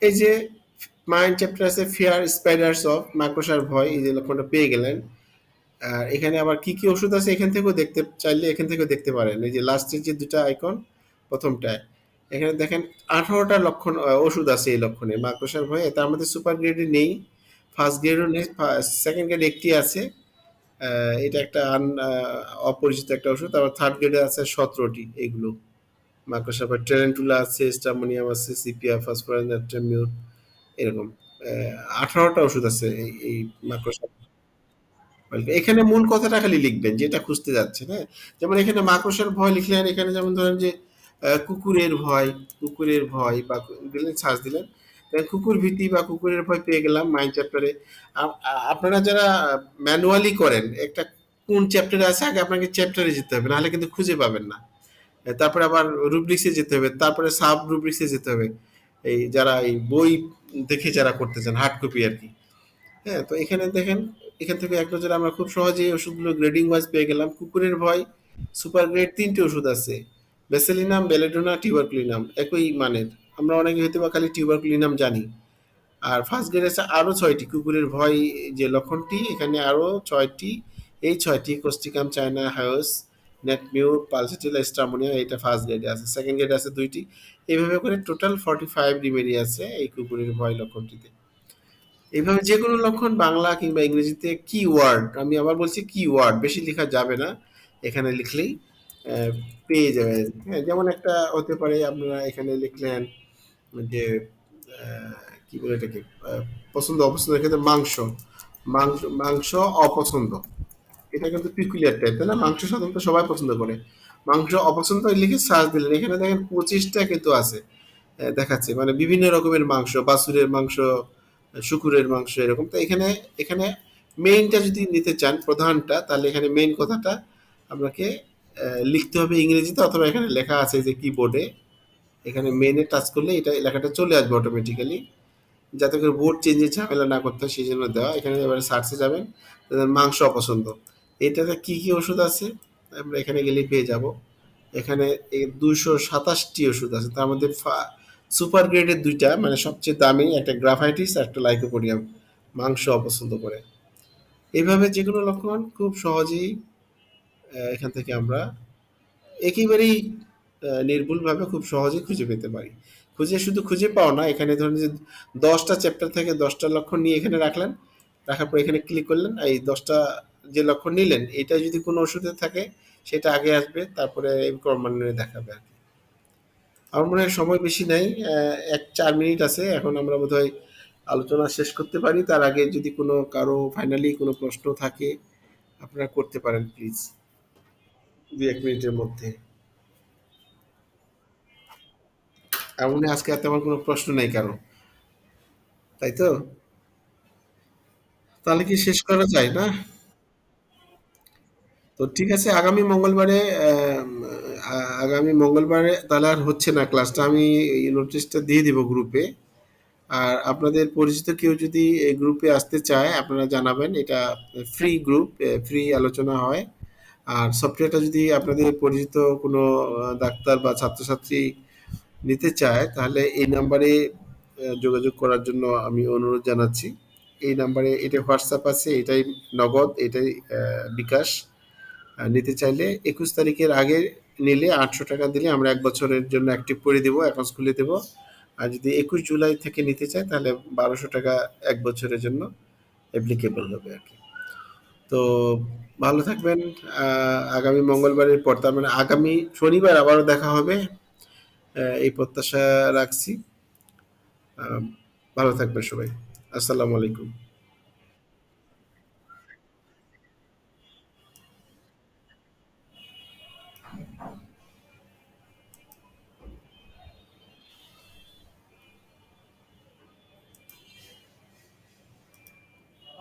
এই যে মাইন্ড চ্যাপ্টার আছে ফিয়ার স্পাইডার্স অফ, মাকড়সার ভয়, এই যে লক্ষণটা পেয়ে গেলেন। আর এখানে আবার কি কি ওষুধ আছে এখান থেকেও দেখতে চাইলে এখান থেকেও দেখতে পারেন, এই যে লাস্টের যে দুটা আইকন প্রথমটায়, এখানে দেখেন 18টা লক্ষণ ওষুধ আছে এই লক্ষণে মাকড়সার ভয়ে, তার মধ্যে সুপার গ্রেডে নেই, ফার্স্ট গ্রেডও নেই, সেকেন্ড গ্রেড একটি আছে। এটা একটা অপরিচিত একটা ওষুধ। আবার থার্ড গ্রেডে আছে 17টি এইগুলো মাকড়সা, আবার টেরেন্টুলা আছে, স্টামোনিয়াম আছে, সিপিয়া, ফসফরাস, নাট্রামিউর, এরকম 18টা ওষুধ আছে এই মাকড়সা। এখানে মূল কথাটা খালি লিখবেন যেটা খুঁজতে যাচ্ছেন, হ্যাঁ। যেমন এখানে মাকড়সার ভয় লিখলেন, এখানে যেমন ধরেন যে কুকুরের ভয়, কুকুরের ভয় বা দিলেন, সার্চ দিলেন, কুকুর ভীতি বা কুকুরের ভয় পেয়ে গেলাম মাইন্ড চ্যাপ্টারে। আপনারা যারা ম্যানুয়ালি করেন একটা কোন চ্যাপ্টারে আছে আগে আপনাকে চ্যাপ্টারে যেতে হবে, নাহলে কিন্তু খুঁজে পাবেন না। তারপরে আবার রুব্রিক্সে যেতে হবে, তারপরে সাব রুব্রিক্সে যেতে হবে, এই যারা এই বই দেখে যারা করতে চান হার্ড কপি আর কি। হ্যাঁ, তো এখানে দেখেন, এখান থেকে এক নজরে আমরা খুব সহজেই ওষুধগুলো গ্রেডিং ওয়াইজ পেয়ে গেলাম। কুকুরের ভয় সুপার গ্রেড 3টে ওষুধ আছে, বেসেলিনাম, বেলেডোনা, টিউবারকুলিনাম, একই মানের। আমরা অনেকে হয়তো বা খালি টিউবারকুলিনাম জানি। আর ফার্স্ট গ্রেড আছে আরো 6টি, কুকুরের ভয় যে লক্ষণটি এখানে আরো 6টি, এই 6টি কোস্টিকাম, চায়না হাউস, নেটমিউর, পালসেটিলা, স্ট্রামোনিয়া, এটা ফার্স্ট গ্রেডে আছে। সেকেন্ড গ্রেডে আছে 2টি। এইভাবে করে টোটাল 45 রিমেডি আছে এই কুকুরের ভয় লক্ষণটিতে। এইভাবে যে কোনো লক্ষণ বাংলা কিংবা ইংরেজিতে কিওয়ার্ড, আমি আবার বলছি কিওয়ার্ড বেশি লেখা যাবে না, এখানে লিখলেই আহ, পেয়ে যাবেন। হ্যাঁ, যেমন একটা হতে পারে আপনারা এখানে লিখলেন যে আহ, কি বলে এটাকে, পছন্দ অপছন্দের ক্ষেত্রে মাংস, মাংস মাংস অপছন্দ, এটা কিন্তু পিকুলিয়ার টাইপ, তাই না? মাংস সাধারণত সবাই পছন্দ করে, মাংস অপছন্দ লিখে সার্চ দিলেন, এখানে দেখেন 25টা কিন্তু আছে, দেখাচ্ছে মানে বিভিন্ন রকমের মাংস, বাছুরের মাংস, শুকুরের মাংস, এরকম। তো এখানে এখানে মেইনটা যদি নিতে চান প্রধানটা, তাহলে এখানে মেইন কথাটা আপনাকে লিখতে হবে ইংরেজিতে, অথবা এখানে লেখা আছে যে কিবোর্ডে, এখানে মেইনে টাচ করলে এটা লেখাটা চলে আসবে অটোমেটিক্যালি, যাতে করে বোর্ড চেঞ্জের ঝামেলা না করতে হয় সেই জন্য দেওয়া। এখানে এবারে সার্চে যাবেন, মাংস অপছন্দ, এটাতে কি কি ওষুধ আছে আমরা এখানে গেলেই পেয়ে যাব। এখানে 227টি ওষুধ আছে, তার মধ্যে সুপার গ্রেডের দুইটা, মানে সবচেয়ে দামি, একটা গ্রাফাইটিস আর একটা লাইকোপোডিয়াম, মাংস অপছন্দ করে। এইভাবে যে কোনো লক্ষণ খুব সহজেই এখান থেকে আমরা একেবারেই নির্ভুলভাবে খুব সহজেই খুঁজে পেতে পারি। শুধু খুঁজে পাও না, এখানে ধরুন যে 10টা চ্যাপ্টার থেকে 10টা লক্ষণ নিয়ে এখানে রাখলেন, রাখার পর এখানে ক্লিক করলেন, এই 10টা যে লক্ষণ নিলেন এটা যদি কোনো ওষুধে থাকে সেটা আগে আসবে, তারপরে এই ক্রমান্বয়ে দেখাবে আর কি। আমার মনে হয় সময় বেশি নাই, 4 মিনিট আছে, এখন আমরা বোধহয় আলোচনা শেষ করতে পারি। তার আগে যদি কোনো কারো ফাইনালি কোনো প্রশ্ন থাকে আপনারা করতে পারেন প্লিজ, 2-1 মিনিটের মধ্যে। তার মানে আজকে আর তেমন কোনো প্রশ্ন নেই কারো, তাই তো? তাহলে কি শেষ করা যায় না? তো ঠিক আছে, আগামী মঙ্গলবারে তাহলে আর হচ্ছে না ক্লাসটা, আমি এই নোটিশটা দিয়ে দিব গ্রুপে। আর আপনাদের পরিচিত কেউ যদি এই গ্রুপে আসতে চায় আপনারা জানাবেন, এটা ফ্রি গ্রুপ, ফ্রি আলোচনা হয়। আর সফটওয়্যারটা যদি আপনাদের পরিচিত কোনো ডাক্তার বা ছাত্রছাত্রী নিতে চায় তাহলে এই নাম্বারে যোগাযোগ করার জন্য আমি অনুরোধ জানাচ্ছি। এই নাম্বারে এটা হোয়াটসঅ্যাপ আছে, এটাই নগদ, এটাই বিকাশ। নিতে চাইলে 21 তারিখের আগে নিলে 800 টাকা দিলে আমরা 1 বছরের জন্য অ্যাক্টিভ করে দেবো, অ্যাকাউন্টস খুলে দেবো। আর যদি 21 জুলাই থেকে নিতে চায় তাহলে 1200 টাকা 1 বছরের জন্য অ্যাপ্লিকেবল হবে আর কি। তো ভালো থাকবেন। আগামী মঙ্গলবারের পর তার মানে আগামী শনিবার আবারও দেখা হবে, এই প্রত্যাশা রাখছি। আহ, ভালো থাকবেন সবাই। আসসালামু আলাইকুম।